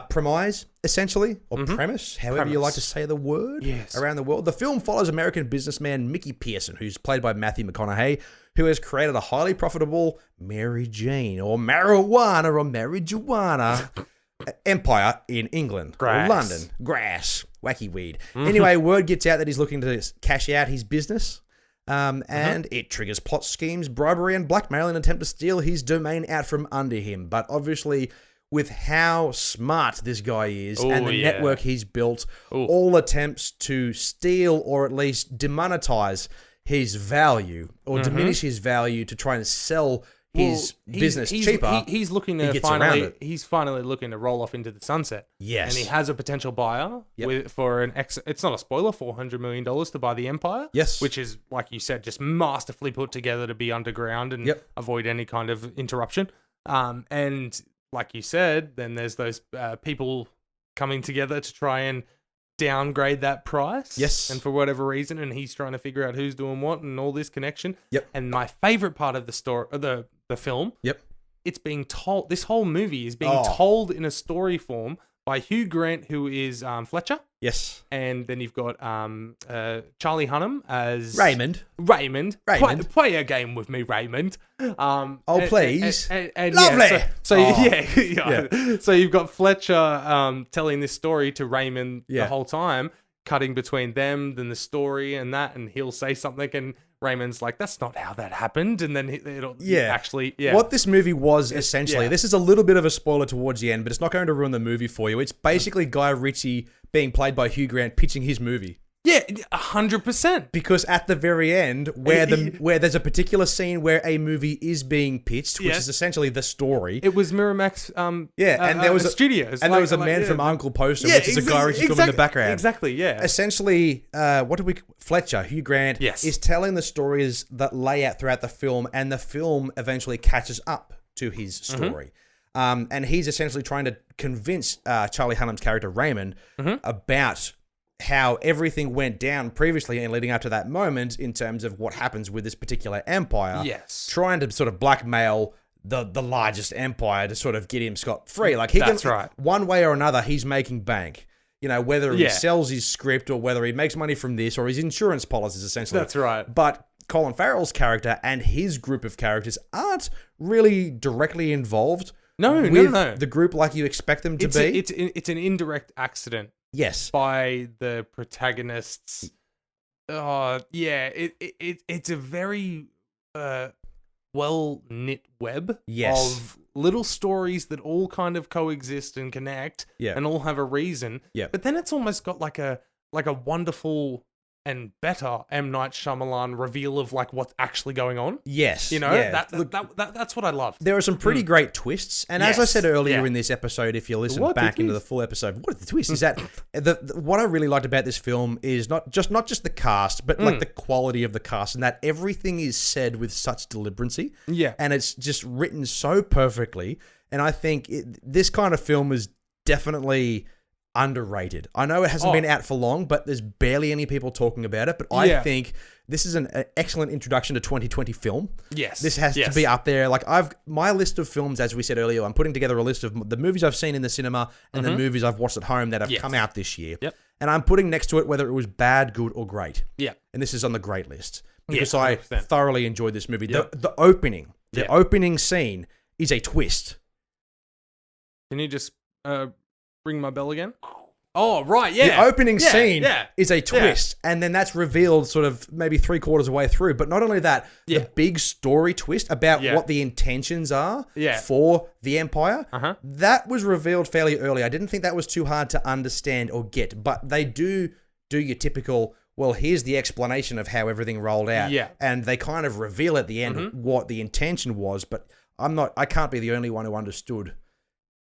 Speaker 1: premise, essentially, or premise, however you like to say the word, around the world. The film follows American businessman Mickey Pearson, who's played by Matthew McConaughey, who has created a highly profitable Mary Jane or marijuana empire in England, or London. Grass, wacky weed. Anyway, word gets out that he's looking to cash out his business. And it triggers plot schemes, bribery, and blackmail in an attempt to steal his domain out from under him. But obviously, with how smart this guy is and the network he's built, all attempts to steal or at least demonetize his value or diminish his value to try and sell his business cheaper.
Speaker 2: He's looking to finally looking to roll off into the sunset.
Speaker 1: Yes,
Speaker 2: and he has a potential buyer for it's not a spoiler, $400 million to buy the empire.
Speaker 1: Yes,
Speaker 2: which is like you said, just masterfully put together to be underground and avoid any kind of interruption. And like you said, then there's those people coming together to try and downgrade that price.
Speaker 1: Yes.
Speaker 2: And for whatever reason, and he's trying to figure out who's doing what and all this connection.
Speaker 1: Yep.
Speaker 2: And my favorite part of the story, the film.
Speaker 1: Yep.
Speaker 2: It's being told. This whole movie is being told in a story form by Hugh Grant, who is Fletcher.
Speaker 1: Yes.
Speaker 2: And then you've got Charlie Hunnam as
Speaker 1: Raymond.
Speaker 2: Play a game with me, Raymond.
Speaker 1: Please.
Speaker 2: And
Speaker 1: lovely.
Speaker 2: So you've got Fletcher telling this story to Raymond the whole time, cutting between them, then the story and that, and he'll say something and Raymond's like, that's not how that happened. And then it'll actually.
Speaker 1: What this movie was essentially, this is a little bit of a spoiler towards the end, but it's not going to ruin the movie for you. It's basically Guy Ritchie being played by Hugh Grant pitching his movie.
Speaker 2: Yeah, 100%.
Speaker 1: Because at the very end, where there's a particular scene where a movie is being pitched, which is essentially the story.
Speaker 2: It was Miramax.
Speaker 1: And there was
Speaker 2: studios,
Speaker 1: and there was a man from Uncle Poster, which is a Guy Ritchie film in the background.
Speaker 2: Exactly. Yeah.
Speaker 1: Essentially, Fletcher, Hugh Grant, is telling the stories that lay out throughout the film, and the film eventually catches up to his story. And he's essentially trying to convince Charlie Hunnam's character Raymond about how everything went down previously and leading up to that moment in terms of what happens with this particular empire.
Speaker 2: Yes.
Speaker 1: Trying to sort of blackmail the largest empire to sort of get him scot-free. Like
Speaker 2: That's right.
Speaker 1: One way or another, he's making bank. You know, whether he sells his script or whether he makes money from this or his insurance policies, essentially.
Speaker 2: That's right.
Speaker 1: But Colin Farrell's character and his group of characters aren't really directly involved with the group like you expect them to be.
Speaker 2: It's an indirect accident.
Speaker 1: Yes.
Speaker 2: By the protagonists. It's a very well-knit web of little stories that all kind of coexist and connect and all have a reason.
Speaker 1: Yeah.
Speaker 2: But then it's almost got like a wonderful and better M. Night Shyamalan reveal of like what's actually going on.
Speaker 1: Yes.
Speaker 2: You know, that's what I love.
Speaker 1: There are some pretty great twists. And as I said earlier in this episode, if you listen back into the full episode, what are the twists? Is that what I really liked about this film is not just the cast, but like the quality of the cast, and that everything is said with such deliberancy.
Speaker 2: Yeah.
Speaker 1: And it's just written so perfectly. And I think this kind of film is definitely underrated. I know it hasn't been out for long, but there's barely any people talking about it. But I think this is an excellent introduction to 2020 film.
Speaker 2: Yes.
Speaker 1: This has to be up there. Like my list of films, as we said earlier, I'm putting together a list of the movies I've seen in the cinema and the movies I've watched at home that have come out this year.
Speaker 2: Yep.
Speaker 1: And I'm putting next to it whether it was bad, good, or great.
Speaker 2: Yeah.
Speaker 1: And this is on the great list because I
Speaker 2: 100%.
Speaker 1: thoroughly enjoyed this movie.
Speaker 2: Yep.
Speaker 1: The opening scene is a twist.
Speaker 2: Can you just ring my bell again? Oh, right, yeah.
Speaker 1: The opening scene is a twist, and then that's revealed sort of maybe 3/4 of the way through. But not only that, the big story twist about what the intentions are for the Empire, that was revealed fairly early. I didn't think that was too hard to understand or get, but they do your typical, well, here's the explanation of how everything rolled out.
Speaker 2: Yeah.
Speaker 1: And they kind of reveal at the end what the intention was, but I can't be the only one who understood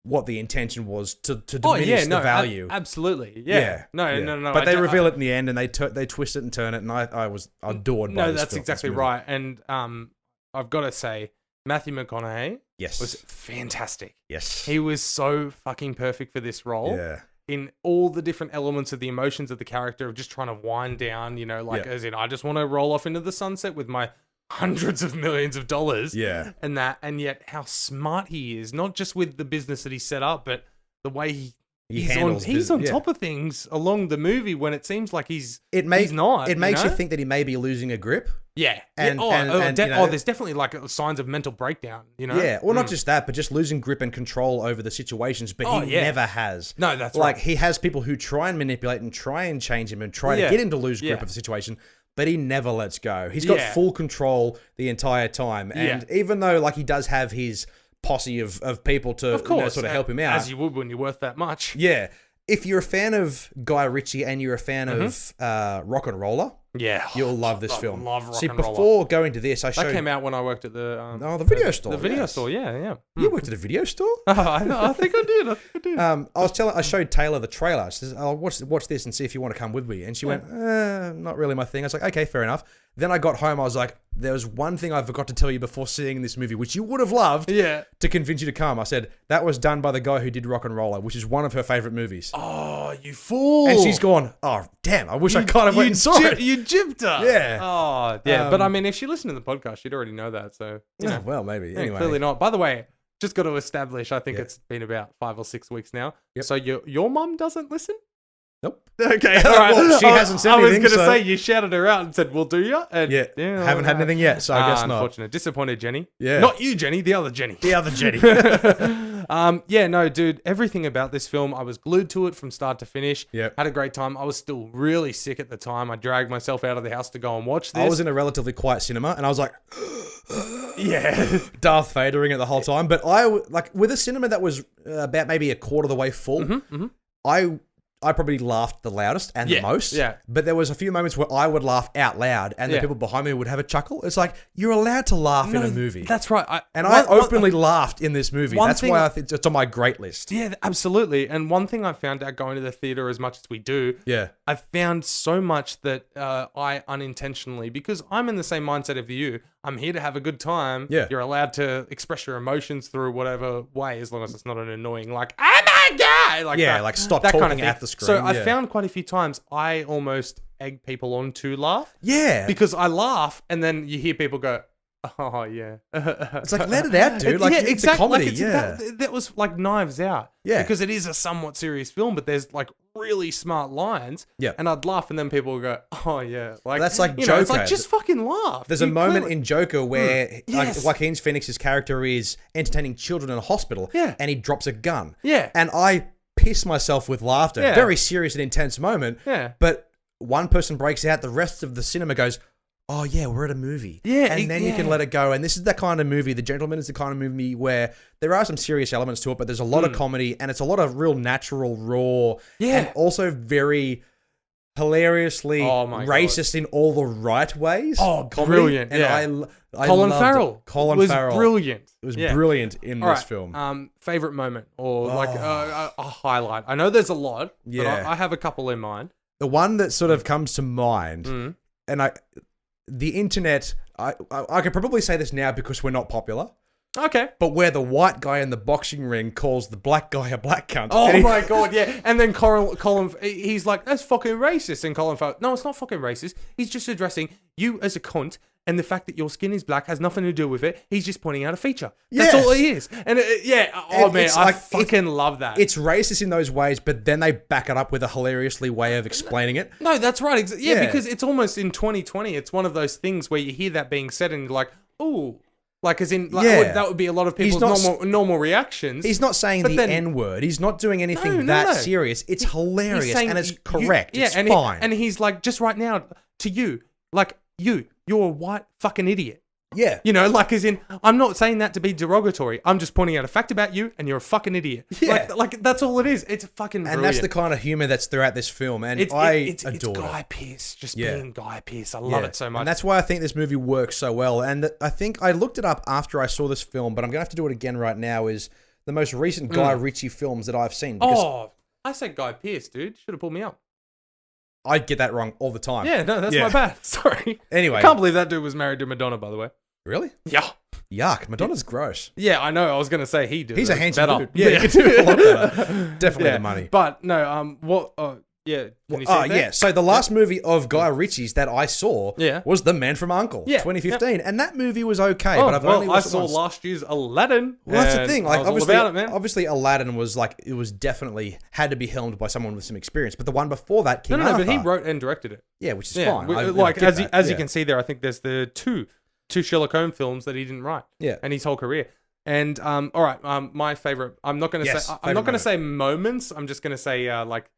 Speaker 1: what the intention was to diminish the value.
Speaker 2: Absolutely. Yeah. No.
Speaker 1: But they reveal it in the end, and they twist it and turn it, and I was adored by this.
Speaker 2: No, that's exactly right. And I've got to say, Matthew McConaughey was fantastic.
Speaker 1: Yes.
Speaker 2: He was so fucking perfect for this role.
Speaker 1: Yeah.
Speaker 2: In all the different elements of the emotions of the character of just trying to wind down, as in, I just want to roll off into the sunset with my hundreds of millions of dollars.
Speaker 1: Yeah.
Speaker 2: And yet how smart he is, not just with the business that he set up, but the way he's on top of things along the movie when it seems like he's not.
Speaker 1: It makes you think that he may be losing a grip.
Speaker 2: Yeah. There's definitely like signs of mental breakdown,
Speaker 1: Yeah. Well, not just that, but just losing grip and control over the situations, but he never has.
Speaker 2: No, that's
Speaker 1: like,
Speaker 2: right.
Speaker 1: He has people who try and manipulate and try and change him and try to get him to lose grip of the situation, but he never lets go. He's got full control the entire time. And even though like he does have his posse of people to sort of help him out.
Speaker 2: As you would when you're worth that much.
Speaker 1: Yeah. If you're a fan of Guy Ritchie and you're a fan of Rock and Roller, you'll love this film.
Speaker 2: Love Rock
Speaker 1: See,
Speaker 2: and Roller.
Speaker 1: Before going to this, I showed...
Speaker 2: That came out when I worked at the...
Speaker 1: the video store.
Speaker 2: The video store, yeah.
Speaker 1: You worked at a video store?
Speaker 2: I think I did.
Speaker 1: I showed Taylor the trailer. She says, watch this and see if you want to come with me. And she went, not really my thing. I was like, okay, fair enough. Then I got home, I was like, there was one thing I forgot to tell you before seeing this movie, which you would have loved to convince you to come. I said, that was done by the guy who did Rock and Roller, which is one of her favourite movies.
Speaker 2: Oh, you fool.
Speaker 1: And she's gone, oh, damn, I wish I kind of went and saw it.
Speaker 2: You jibbed her.
Speaker 1: Yeah.
Speaker 2: Oh, yeah. But I mean, if she listened to the podcast, she'd already know that. So,
Speaker 1: well, maybe. Anyway.
Speaker 2: Clearly not. By the way, just got to establish, I think it's been about 5 or 6 weeks now.
Speaker 1: Yep.
Speaker 2: So your mum doesn't listen?
Speaker 1: Nope.
Speaker 2: Okay, all right.
Speaker 1: Well, she hasn't said anything.
Speaker 2: I was going to say, you shouted her out and said, well, do you? And
Speaker 1: haven't had anything yet, so I guess not.
Speaker 2: Unfortunate. Disappointed, Jenny.
Speaker 1: Yeah.
Speaker 2: Not you, Jenny, the other Jenny.
Speaker 1: The other Jenny.
Speaker 2: No, dude, everything about this film, I was glued to it from start to finish.
Speaker 1: Yep.
Speaker 2: Had a great time. I was still really sick at the time. I dragged myself out of the house to go and watch this.
Speaker 1: I was in a relatively quiet cinema, and I was like...
Speaker 2: yeah.
Speaker 1: Darth Vadering it the whole time. But with a cinema that was about maybe a quarter of the way full, I probably laughed the loudest and the most.
Speaker 2: Yeah.
Speaker 1: But there was a few moments where I would laugh out loud and the people behind me would have a chuckle. It's like, you're allowed to laugh in a movie.
Speaker 2: That's right.
Speaker 1: I openly laughed in this movie. That's why I think it's on my great list.
Speaker 2: Yeah, absolutely. And one thing I found out going to the theater as much as we do, I found so much that I unintentionally, because I'm in the same mindset of you, I'm here to have a good time.
Speaker 1: Yeah.
Speaker 2: You're allowed to express your emotions through whatever way, as long as it's not an annoying, like, oh my God! Like
Speaker 1: stop
Speaker 2: that
Speaker 1: talking
Speaker 2: kind of
Speaker 1: at the screen.
Speaker 2: So I found quite a few times I almost egg people on to laugh.
Speaker 1: Yeah.
Speaker 2: Because I laugh and then you hear people go, Oh yeah.
Speaker 1: It's like, let it out, dude. Like, it's a comedy.
Speaker 2: That was like Knives Out.
Speaker 1: Yeah.
Speaker 2: Because it is a somewhat serious film, but there's like really smart lines.
Speaker 1: Yeah.
Speaker 2: And I'd laugh, and then people would go, "Oh yeah." Like
Speaker 1: that's like
Speaker 2: you
Speaker 1: Joker.
Speaker 2: know, it's like just fucking laugh.
Speaker 1: There's a moment in Joker where
Speaker 2: Yes.
Speaker 1: Joaquin Phoenix's character is entertaining children in a hospital, and he drops a gun.
Speaker 2: Yeah.
Speaker 1: And I piss myself with laughter.
Speaker 2: Yeah.
Speaker 1: Very serious and intense moment.
Speaker 2: Yeah.
Speaker 1: But one person breaks out, the rest of the cinema goes, oh yeah, we're at a movie.
Speaker 2: Yeah.
Speaker 1: And then you can let it go. And this is the kind of movie, The Gentleman is the kind of movie where there are some serious elements to it, but there's a lot of comedy and it's a lot of real natural, raw, and also very hilariously racist in all the right ways.
Speaker 2: Oh,
Speaker 1: comedy.
Speaker 2: brilliant.
Speaker 1: And I
Speaker 2: Colin
Speaker 1: loved
Speaker 2: Farrell.
Speaker 1: it. Colin
Speaker 2: was
Speaker 1: Farrell.
Speaker 2: Brilliant.
Speaker 1: It was brilliant in this film.
Speaker 2: Favorite moment or like a highlight. I know there's a lot, but I have a couple in mind.
Speaker 1: The one that sort of comes to mind, and the internet, I could probably say this now because we're not popular.
Speaker 2: Okay.
Speaker 1: But where the white guy in the boxing ring calls the black guy a black cunt.
Speaker 2: Oh my God, yeah. And then Colin, he's like, that's fucking racist. And Colin Farrell, no, it's not fucking racist. He's just addressing you as a cunt. And the fact that your skin is black has nothing to do with it. He's just pointing out a feature. That's all he is. And I fucking love that.
Speaker 1: It's racist in those ways, but then they back it up with a hilariously way of explaining it.
Speaker 2: No, that's right. Because it's almost in 2020. It's one of those things where you hear that being said and you're like, ooh. Like, as in, like, that would be a lot of people's normal reactions.
Speaker 1: He's not saying the N-word. He's not doing anything serious. It's hilarious and it's correct. It's fine.
Speaker 2: And he's like, just right now, to you, like, you're a white fucking idiot.
Speaker 1: Yeah.
Speaker 2: You know, like, as in, I'm not saying that to be derogatory. I'm just pointing out a fact about you and you're a fucking idiot.
Speaker 1: Yeah.
Speaker 2: Like that's all it is. It's fucking brilliant.
Speaker 1: And that's the kind of humor that's throughout this film. And
Speaker 2: it's
Speaker 1: adore
Speaker 2: Guy Pearce, just being Guy Pearce. I love it so much.
Speaker 1: And that's why I think this movie works so well. And I think I looked it up after I saw this film, but I'm going to have to do it again right now, is the most recent Guy Ritchie films that I've seen.
Speaker 2: I said Guy Pearce, dude. Should have pulled me up.
Speaker 1: I get that wrong all the time.
Speaker 2: Yeah, no, that's my bad. Sorry.
Speaker 1: Anyway.
Speaker 2: I can't believe that dude was married to Madonna, by the way.
Speaker 1: Really?
Speaker 2: Yeah.
Speaker 1: Yuck. Madonna's gross.
Speaker 2: Yeah, I know. I was going to say he did.
Speaker 1: He's a handsome dude.
Speaker 2: Yeah,
Speaker 1: you can do a lot better. Definitely the money.
Speaker 2: But no, what? Can you see that?
Speaker 1: So the last movie of Guy Ritchie's that I saw was The Man from U.N.C.L.E. 2015, and that movie was okay. But I
Speaker 2: saw last year's Aladdin.
Speaker 1: Well, that's the thing. Like,
Speaker 2: obviously
Speaker 1: Aladdin was like, it was definitely had to be helmed by someone with some experience. But the one before that, King Arthur,
Speaker 2: but he wrote and directed it.
Speaker 1: Yeah, which is fine.
Speaker 2: As you can see there, I think there's the two Sherlock Holmes films that he didn't write.
Speaker 1: Yeah,
Speaker 2: and his whole career. And all right, my favorite. I'm not going to say moments. I'm just going to say like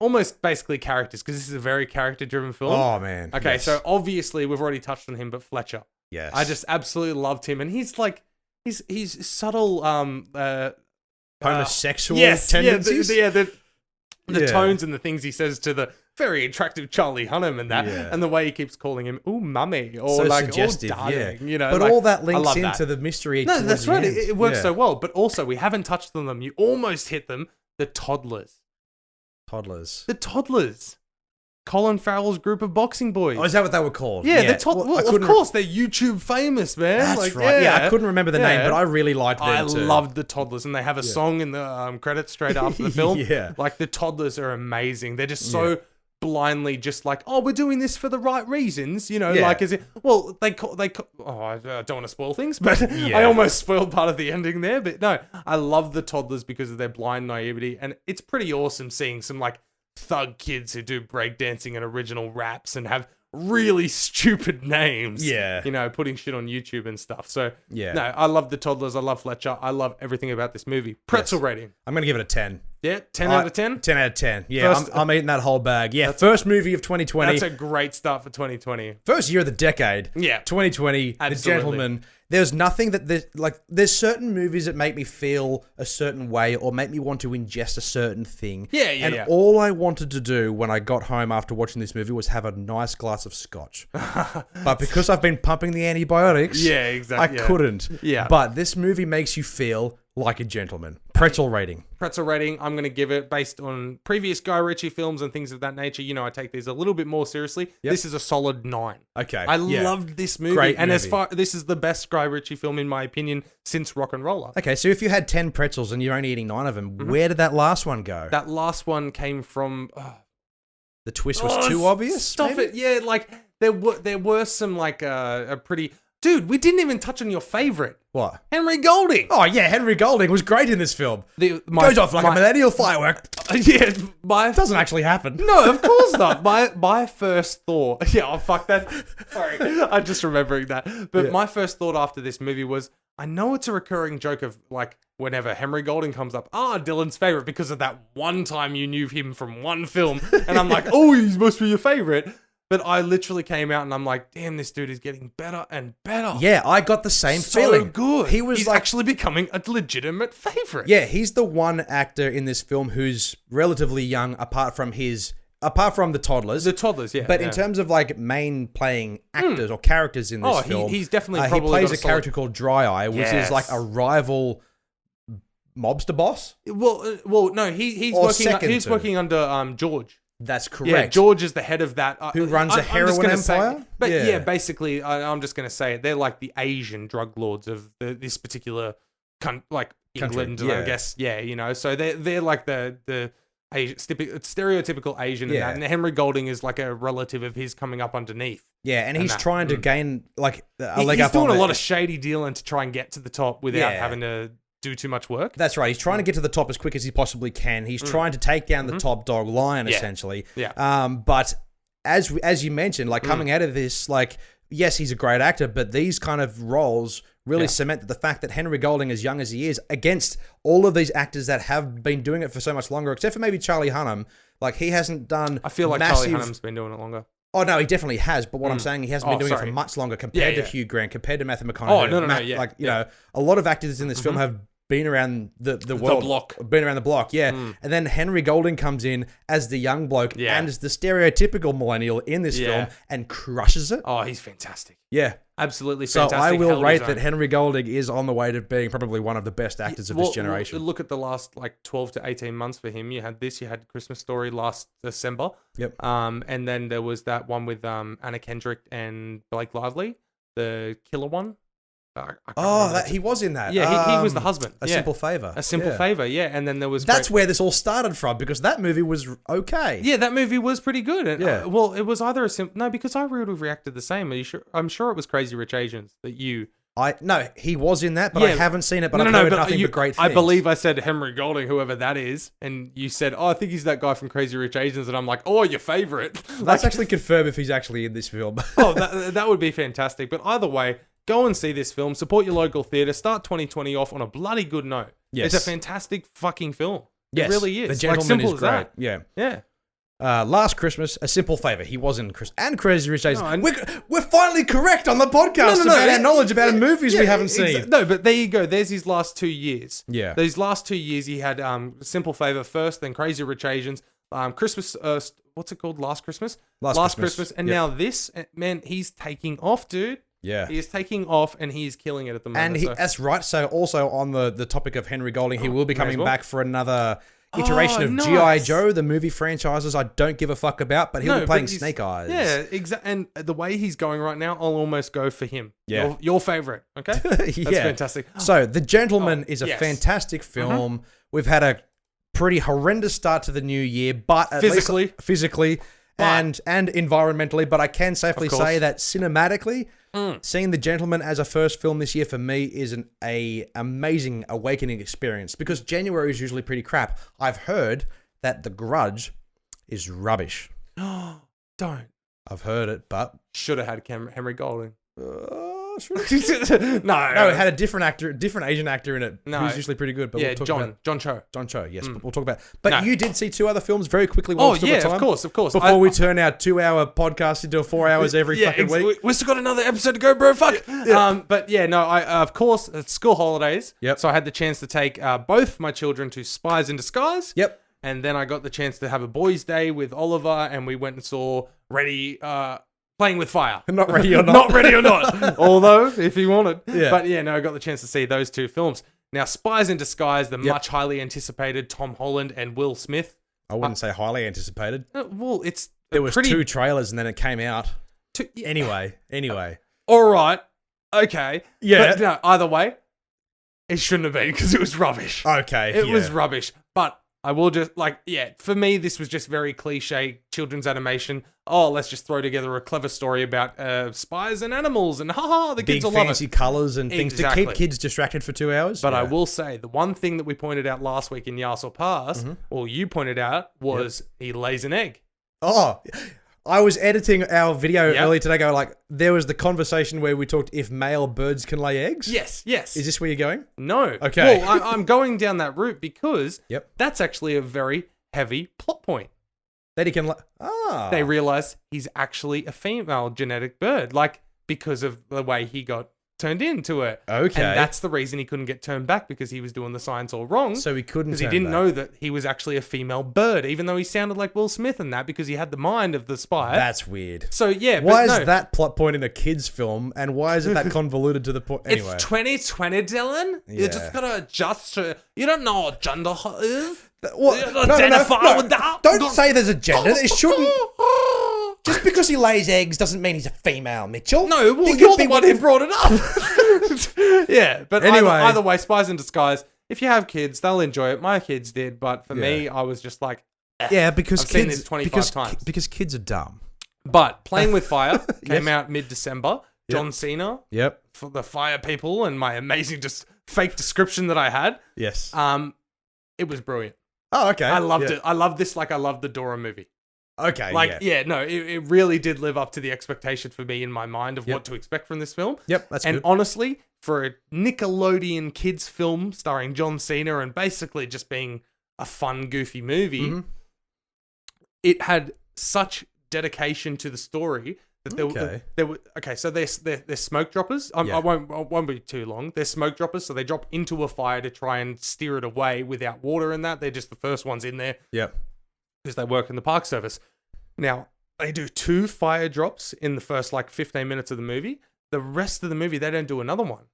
Speaker 2: almost basically characters, because this is a very character-driven film.
Speaker 1: Oh man.
Speaker 2: Okay, so obviously we've already touched on him, but Fletcher.
Speaker 1: Yes.
Speaker 2: I just absolutely loved him, and he's like he's subtle
Speaker 1: homosexual tendencies.
Speaker 2: The tones and the things he says to the very attractive Charlie Hunnam and that, and the way he keeps calling him, ooh, mummy, or
Speaker 1: so
Speaker 2: like,
Speaker 1: suggestive,
Speaker 2: oh, darling, you know.
Speaker 1: But
Speaker 2: like,
Speaker 1: all that links into the mystery.
Speaker 2: No, that's right. It works so well. But also, we haven't touched on them. You almost hit them. The toddlers. The toddlers. Colin Farrell's group of boxing boys.
Speaker 1: Oh, is that what they were called?
Speaker 2: Yeah, of course, they're YouTube famous, man.
Speaker 1: That's right. Yeah, I couldn't remember the name, but I really liked them too.
Speaker 2: I loved the toddlers, and they have a song in the credits straight after the film. Like, the toddlers are amazing. They're just so blindly just like, oh, we're doing this for the right reasons, you know, like, is it, well, I don't want to spoil things, but I almost spoiled part of the ending there, but no, I love the toddlers because of their blind naivety, and it's pretty awesome seeing some, like, thug kids who do breakdancing and original raps and have really stupid names. Yeah. You know, putting shit on YouTube and stuff. So, no, I love the toddlers. I love Fletcher. I love everything about this movie. Pretzel rating.
Speaker 1: I'm going to give it a 10.
Speaker 2: Yeah, 10 out of 10?
Speaker 1: 10 out of 10. Yeah, I'm eating that whole bag. Yeah, first movie of 2020.
Speaker 2: That's a great start for 2020.
Speaker 1: First year of the decade. Yeah. 2020, absolutely. The Gentleman. There's nothing that there's certain movies that make me feel a certain way or make me want to ingest a certain thing. And all I wanted to do when I got home after watching this movie was have a nice glass of scotch. But because I've been pumping the antibiotics, I couldn't. Yeah. But this movie makes you feel like a gentleman. Pretzel rating.
Speaker 2: I'm going to give it, based on previous Guy Ritchie films and things of that nature. You know, I take these a little bit more seriously. Yep. This is a solid 9.
Speaker 1: Okay.
Speaker 2: I loved this movie.
Speaker 1: Great
Speaker 2: and
Speaker 1: movie.
Speaker 2: This is the best Guy Ritchie film, in my opinion, since Rock and Roller.
Speaker 1: Okay, so if you had 10 pretzels and you're only eating 9 of them, where did that last one go?
Speaker 2: That last one came from...
Speaker 1: the twist was too obvious?
Speaker 2: Stop it. Yeah, like, there were some, like, a pretty... Dude, we didn't even touch on your favorite.
Speaker 1: What?
Speaker 2: Henry Golding.
Speaker 1: Oh, yeah, Henry Golding was great in this film. Goes off like a millennial firework.
Speaker 2: Yeah,
Speaker 1: Doesn't actually happen.
Speaker 2: No, of course not. My first thought... Yeah, fuck that. Sorry, I'm just remembering that. But my first thought after this movie was, I know it's a recurring joke of, like, whenever Henry Golding comes up, Dylan's favorite because of that one time you knew him from one film. And I'm like, oh, he must be your favorite. But I literally came out and I'm like, damn, this dude is getting better and better.
Speaker 1: Yeah, I got the same feeling.
Speaker 2: So good.
Speaker 1: He's
Speaker 2: like, actually becoming a legitimate favorite.
Speaker 1: Yeah, he's the one actor in this film who's relatively young, apart from the toddlers.
Speaker 2: The toddlers, yeah.
Speaker 1: But in terms of like main playing actors or characters in this film,
Speaker 2: he's definitely
Speaker 1: he plays a character called Dry Eye, which is like a rival mobster boss.
Speaker 2: Well, no, he's working under George.
Speaker 1: That's correct.
Speaker 2: Yeah, George is the head of that.
Speaker 1: Who runs a heroin empire?
Speaker 2: Basically, I'm just going to say it. They're like the Asian drug lords of this particular England, I guess. Yeah, you know, so they're like the stereotypical Asian in that. And Henry Golding is like a relative of his coming up underneath.
Speaker 1: Yeah, and he's trying to gain like a leg
Speaker 2: up.
Speaker 1: He's
Speaker 2: doing a lot of shady dealing to try and get to the top without having to do too much work.
Speaker 1: That's right. He's trying to get to the top as quick as he possibly can. He's trying to take down the top dog lion, essentially.
Speaker 2: Yeah.
Speaker 1: But as you mentioned, like coming out of this, like, yes, he's a great actor, but these kind of roles really cement the fact that Henry Golding, as young as he is, against all of these actors that have been doing it for so much longer, except for maybe Charlie Hunnam, like he hasn't done.
Speaker 2: I feel like Charlie Hunnam's been doing it longer.
Speaker 1: Oh, no, he definitely has. But what I'm saying, he hasn't been doing it for much longer compared to Hugh Grant, compared to Matthew McConaughey.
Speaker 2: Oh, no.
Speaker 1: Like, you know, a lot of actors in this film have been around the world. Been around the block, yeah. And then Henry Golding comes in as the young bloke and as the stereotypical millennial in this film and crushes it.
Speaker 2: Oh, he's fantastic.
Speaker 1: Yeah.
Speaker 2: Absolutely
Speaker 1: fantastic. So I will rate that
Speaker 2: own.
Speaker 1: Henry Golding is on the way to being probably one of the best actors of this generation.
Speaker 2: Look at the last like 12 to 18 months for him. You had Christmas Story last December.
Speaker 1: Yep.
Speaker 2: And then there was that one with Anna Kendrick and Blake Lively, the killer one.
Speaker 1: He was in that.
Speaker 2: Yeah, he was the husband.
Speaker 1: A Simple Favor.
Speaker 2: A Simple Favor, yeah. And then there was...
Speaker 1: That's where this all started from, because that movie was okay.
Speaker 2: Yeah, that movie was pretty good. And, well, it was either No, because I would have reacted the same. Are you sure? I'm sure it was Crazy Rich Asians that you...
Speaker 1: No, he was in that, but I haven't seen it, but I've heard nothing but great things.
Speaker 2: I believe I said Henry Golding, whoever that is, and you said, I think he's that guy from Crazy Rich Asians, and I'm like, your favorite.
Speaker 1: Let's actually confirm if he's actually in this film.
Speaker 2: That would be fantastic. But either way... Go and see this film. Support your local theatre. Start 2020 off on a bloody good note.
Speaker 1: Yes.
Speaker 2: It's a fantastic fucking film.
Speaker 1: Yes.
Speaker 2: It really is.
Speaker 1: The Gentleman is great. Yeah.
Speaker 2: Yeah.
Speaker 1: Last Christmas, A Simple Favor. He was in and Crazy Rich Asians. We're finally correct on the podcast about our knowledge about movies we haven't seen.
Speaker 2: No, but there you go. There's his last 2 years.
Speaker 1: Yeah.
Speaker 2: These last 2 years, he had Simple Favor first, then Crazy Rich Asians, Christmas... what's it called? Last Christmas? Last Christmas. And now this. Man, he's taking off, dude.
Speaker 1: Yeah.
Speaker 2: He is taking off and he's killing it at the moment.
Speaker 1: And that's right. So also on the topic of Henry Golding, he will be coming back for another iteration of G.I. Joe, the movie franchises I don't give a fuck about, but he'll be playing Snake Eyes.
Speaker 2: Yeah, exactly. And the way he's going right now, I'll almost go for him.
Speaker 1: Yeah.
Speaker 2: Your favorite, okay? That's fantastic.
Speaker 1: So The Gentleman is a fantastic film. We've had a pretty horrendous start to the new year, but at
Speaker 2: physically
Speaker 1: and environmentally, but I can safely say that cinematically, seeing The Gentleman as a first film this year for me is an amazing awakening experience, because January is usually pretty crap. I've heard that The Grudge is rubbish.
Speaker 2: Don't.
Speaker 1: I've heard it, but...
Speaker 2: Should have had Henry Golding.
Speaker 1: No, it had a different Asian actor in it. Who's usually pretty good. But we'll talk about
Speaker 2: John Cho.
Speaker 1: John Cho, yes, but we'll talk about. But you did see 2 other films very quickly.
Speaker 2: Of course.
Speaker 1: Before we turn our 2-hour podcast into 4 hours every fucking week.
Speaker 2: We still got another episode to go, bro. Fuck. But I of course it's school holidays.
Speaker 1: Yep.
Speaker 2: So I had the chance to take both my children to Spies in Disguise.
Speaker 1: Yep.
Speaker 2: And then I got the chance to have a boys' day with Oliver, and we went and saw Playing with Fire.
Speaker 1: Not Ready or Not.
Speaker 2: Not Ready or Not. Although, if you wanted.
Speaker 1: Yeah.
Speaker 2: But I got the chance to see those 2 films. Now, Spies in Disguise, the much highly anticipated Tom Holland and Will Smith.
Speaker 1: I wouldn't say highly anticipated.
Speaker 2: Well, it's...
Speaker 1: There was 2 trailers and then it came out. Anyway.
Speaker 2: All right. Okay.
Speaker 1: Yeah.
Speaker 2: But no, either way, it shouldn't have been because it was rubbish.
Speaker 1: Okay.
Speaker 2: It was rubbish. But I will just, for me, this was just very cliche children's animation. Oh, let's just throw together a clever story about spies and animals, and the kids will love it.
Speaker 1: Big fancy colours and things to keep kids distracted for 2 hours.
Speaker 2: But I will say, the one thing that we pointed out last week in Yas or Pass, or you pointed out, was he lays an egg.
Speaker 1: Oh, I was editing our video earlier today going like, there was the conversation where we talked if male birds can lay eggs.
Speaker 2: Yes.
Speaker 1: Is this where you're going?
Speaker 2: No.
Speaker 1: Okay.
Speaker 2: Well, I'm going down that route because
Speaker 1: Yep.
Speaker 2: that's actually a very heavy plot point.
Speaker 1: That he can
Speaker 2: They realize he's actually a female genetic bird, because of the way he got turned into it.
Speaker 1: Okay.
Speaker 2: And that's the reason he couldn't get turned back, because he was doing the science all wrong.
Speaker 1: So he couldn't
Speaker 2: Because he didn't know that he was actually a female bird, even though he sounded like Will Smith and that, because he had the mind of the spy.
Speaker 1: That's weird.
Speaker 2: So, yeah.
Speaker 1: Why is that plot point in a kid's film, and why is it that convoluted to the point? Anyway.
Speaker 2: It's 2020, Dylan. You just gotta adjust to... You don't know what gender is.
Speaker 1: What?
Speaker 2: No, identify with that.
Speaker 1: Don't say there's a gender. It shouldn't... Just because he lays eggs doesn't mean he's a female, Mitchell.
Speaker 2: No, well, you're the one who brought it up. Yeah, but anyway, either way, Spies in Disguise. If you have kids, they'll enjoy it. My kids did, but for me, I was just like,
Speaker 1: because
Speaker 2: I've seen this 25 times.
Speaker 1: Because kids are dumb.
Speaker 2: But Playing with Fire came out mid-December. John Cena.
Speaker 1: Yep.
Speaker 2: For the fire people and my amazing just fake description that I had.
Speaker 1: Yes.
Speaker 2: It was brilliant.
Speaker 1: Oh, okay.
Speaker 2: I loved it. I loved this like I loved the Dora movie.
Speaker 1: Okay,
Speaker 2: it really did live up to the expectation for me in my mind of what to expect from this film.
Speaker 1: Yep, that's good.
Speaker 2: And honestly, for a Nickelodeon kids film starring John Cena and basically just being a fun, goofy movie, it had such dedication to the story that there were so they're smoke droppers. I won't be too long. They're smoke droppers, so they drop into a fire to try and steer it away without water and that. They're just the first ones in there.
Speaker 1: Yep.
Speaker 2: Because they work in the park service. Now, they do 2 fire drops in the first 15 minutes of the movie. The rest of the movie, they don't do another one.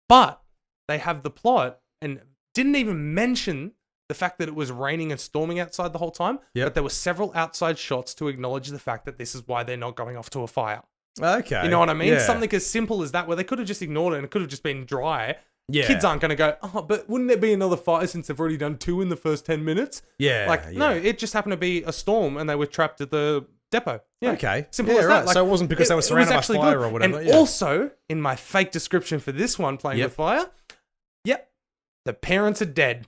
Speaker 2: But they have the plot and didn't even mention the fact that it was raining and storming outside the whole time.
Speaker 1: Yep.
Speaker 2: But there were several outside shots to acknowledge the fact that this is why they're not going off to a fire.
Speaker 1: Okay.
Speaker 2: You know what I mean?
Speaker 1: Yeah.
Speaker 2: Something as simple as that, where they could have just ignored it and it could have just been dry.
Speaker 1: Yeah.
Speaker 2: Kids aren't going to go, but wouldn't there be another fire since they've already done 2 in the first 10 minutes?
Speaker 1: Yeah.
Speaker 2: No, it just happened to be a storm and they were trapped at the depot. Yeah.
Speaker 1: Okay.
Speaker 2: Simple as that.
Speaker 1: Right. So it wasn't because they were surrounded by fire or whatever.
Speaker 2: And also, in my fake description for this one, Playing with Fire, the parents are dead.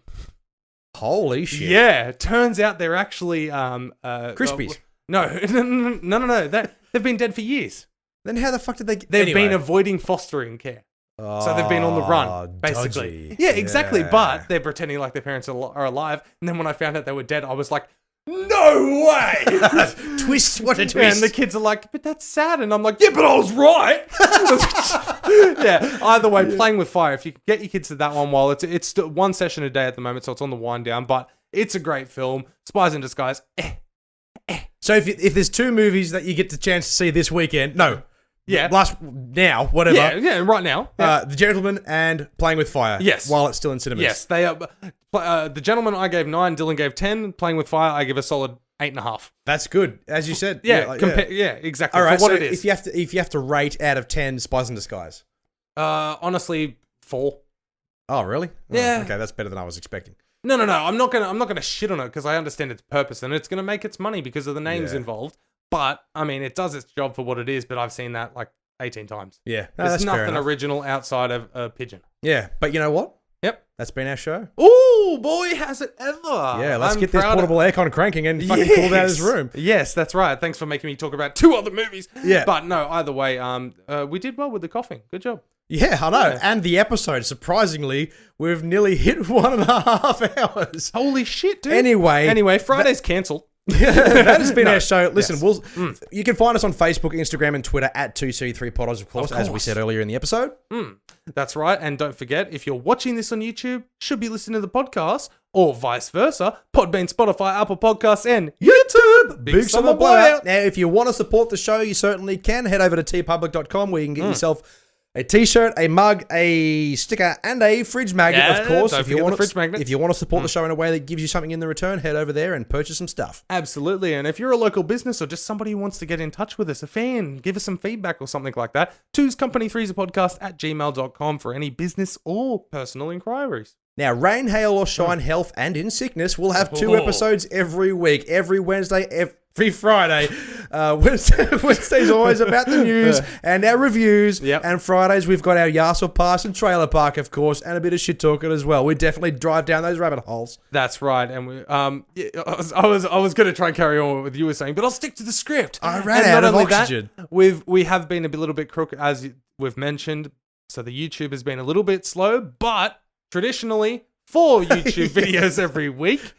Speaker 1: Holy shit.
Speaker 2: Yeah. Turns out they're actually...
Speaker 1: Crispies.
Speaker 2: No. They've been dead for years.
Speaker 1: Then how the fuck did they...
Speaker 2: They've been avoiding fostering care. So they've been on the run, basically.
Speaker 1: Dodgy.
Speaker 2: Yeah, exactly.
Speaker 1: Yeah.
Speaker 2: But they're pretending like their parents are alive. And then when I found out they were dead, I was like, no way!
Speaker 1: Twist, what a twist.
Speaker 2: And the kids are like, but that's sad. And I'm like, yeah, but I was right. Yeah, either way, Playing with Fire. If you can get your kids to that one, while it's still 1 session a day at the moment, so it's on the wind down. But it's a great film. Spies in Disguise.
Speaker 1: So if there's 2 movies that you get the chance to see this weekend, whatever.
Speaker 2: Yeah, right now. Yeah.
Speaker 1: The Gentleman and Playing with Fire.
Speaker 2: Yes.
Speaker 1: While it's still in cinemas.
Speaker 2: Yes, they are. The Gentleman I gave 9, Dylan gave 10. Playing with Fire, I give a solid 8.5.
Speaker 1: That's good, as you said.
Speaker 2: Yeah, exactly.
Speaker 1: All right,
Speaker 2: for what
Speaker 1: so
Speaker 2: it is.
Speaker 1: if you have to rate out of 10 Spies in Disguise.
Speaker 2: Honestly, 4.
Speaker 1: Oh, really?
Speaker 2: Yeah.
Speaker 1: Oh, okay, that's better than I was expecting.
Speaker 2: No. I'm not gonna shit on it because I understand its purpose and it's gonna make its money because of the names involved. But I mean, it does its job for what it is. But I've seen that 18 times.
Speaker 1: Yeah,
Speaker 2: there's nothing original outside of a pigeon.
Speaker 1: Yeah, but you know what?
Speaker 2: Yep,
Speaker 1: that's been our show.
Speaker 2: Ooh, boy, has it ever!
Speaker 1: Yeah, let's get this portable aircon cranking and fucking cool down his room.
Speaker 2: Yes, that's right. Thanks for making me talk about 2 other movies.
Speaker 1: Yeah,
Speaker 2: but no, either way, we did well with the coughing. Good job.
Speaker 1: Yeah, I know. Yeah. And the episode, surprisingly, we've nearly hit 1.5 hours.
Speaker 2: Holy shit, dude.
Speaker 1: Anyway,
Speaker 2: Friday's cancelled.
Speaker 1: That has been our show. Listen, you can find us on Facebook, Instagram, and Twitter at 2C3Podders, of course, as we said earlier in the episode.
Speaker 2: That's right. And don't forget, if you're watching this on YouTube, should be listening to the podcast, or vice versa, Podbean, Spotify, Apple Podcasts, and YouTube.
Speaker 1: Big summer blowout. Now, if you want to support the show, you certainly can. Head over to tpublic.com where you can get yourself a t-shirt, a mug, a sticker, and a fridge magnet, of course. If you want to support the show in a way that gives you something in the return, head over there and purchase some stuff.
Speaker 2: Absolutely. And if you're a local business or just somebody who wants to get in touch with us, a fan, give us some feedback or something like that, 2's Company 3's a podcast at gmail.com for any business or personal inquiries.
Speaker 1: Now, rain, hail, or shine, health, and in sickness, we'll have 2 episodes every week, every Wednesday, every Friday. Wednesday's always about the news and our reviews.
Speaker 2: Yep.
Speaker 1: And Fridays, we've got our Yas or Pass and Trailer Park, of course, and a bit of shit talking as well. We definitely drive down those rabbit holes.
Speaker 2: That's right. And we, I was going to try and carry on with what you were saying, but I'll stick to the script.
Speaker 1: I ran out of oxygen.
Speaker 2: We have been a little bit crooked, as we've mentioned. So the YouTube has been a little bit slow, but traditionally 4 YouTube videos every week.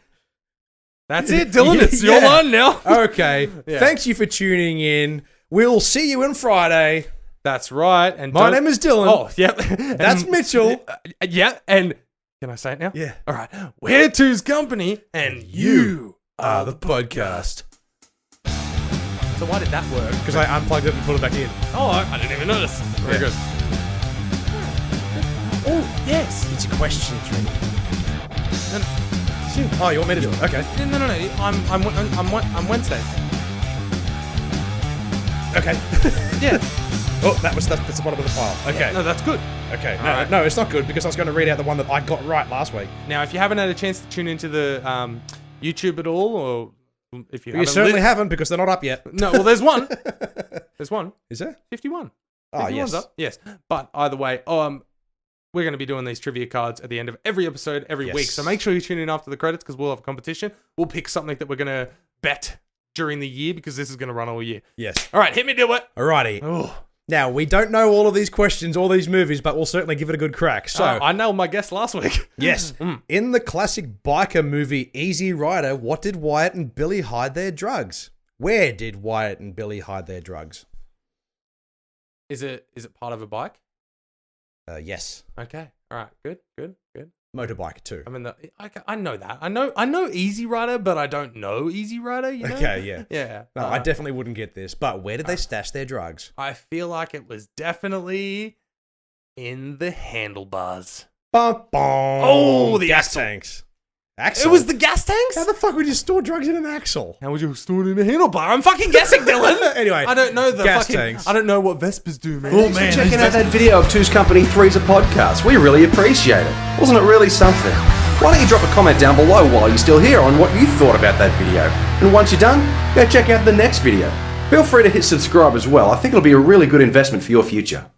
Speaker 2: That's it, Dylan. It's your line now.
Speaker 1: Okay. Thanks you for tuning in. We'll see you on Friday.
Speaker 2: That's right. And
Speaker 1: my name is Dylan.
Speaker 2: Oh, yep.
Speaker 1: That's Mitchell.
Speaker 2: Yeah. And can I say it now?
Speaker 1: Yeah.
Speaker 2: All right. We're Two's Company, and you
Speaker 1: are the podcast.
Speaker 2: So why did that work?
Speaker 1: Because I unplugged it and put it back in.
Speaker 2: Oh, I didn't even notice. Very good. Oh, yes.
Speaker 1: It's a question, Drew.
Speaker 2: No.
Speaker 1: Oh, you want me to do it? Okay.
Speaker 2: No. I'm Wednesdays.
Speaker 1: Okay.
Speaker 2: Yeah.
Speaker 1: Oh, that's the bottom of the pile. Okay.
Speaker 2: Yeah, no, that's good.
Speaker 1: Okay. No, it's not good because I was going to read out the one that I got right last week.
Speaker 2: Now, if you haven't had a chance to tune into the YouTube at all, or if you
Speaker 1: certainly haven't because they're not up yet.
Speaker 2: No, well, there's one. There's one.
Speaker 1: Is there?
Speaker 2: 51.
Speaker 1: Oh, yes.
Speaker 2: Up. Yes. But either way, we're going to be doing these trivia cards at the end of every episode, every week. So make sure you tune in after the credits because we'll have a competition. We'll pick something that we're going to bet during the year because this is going to run all year.
Speaker 1: Yes.
Speaker 2: All right, hit me, do it.
Speaker 1: Alrighty. Oh. Now, we don't know all of these questions, all these movies, but we'll certainly give it a good crack. So
Speaker 2: I nailed my guess last week.
Speaker 1: Yes. In the classic biker movie Easy Rider, what did Wyatt and Billy hide their drugs? Where did Wyatt and Billy hide their drugs?
Speaker 2: Is it part of a bike?
Speaker 1: Yes.
Speaker 2: Okay. All right. Good.
Speaker 1: Motorbike too.
Speaker 2: I mean, I know that. I know Easy Rider, but I don't know Easy Rider. You know?
Speaker 1: Okay. Yeah.
Speaker 2: Yeah.
Speaker 1: No, I definitely wouldn't get this. But where did they stash their drugs?
Speaker 2: I feel like it was definitely in the handlebars.
Speaker 1: Bum, bum.
Speaker 2: Oh, the
Speaker 1: gas
Speaker 2: axle.
Speaker 1: tanks. Axle?
Speaker 2: It was the gas tanks?
Speaker 1: How the fuck would you store drugs in an axle?
Speaker 2: How would you store it in a handlebar? I'm fucking guessing, Dylan.
Speaker 1: Anyway,
Speaker 2: I don't know the
Speaker 1: gas
Speaker 2: fucking
Speaker 1: tanks.
Speaker 2: I don't know what Vespers do, man.
Speaker 3: Oh man, checking out that video of Two's Company 3's a podcast. We really appreciate it. Wasn't it really something? Why don't you drop a comment down below while you're still here on what you thought about that video? And once you're done, go check out the next video. Feel free to hit subscribe as well. I think it'll be a really good investment for your future.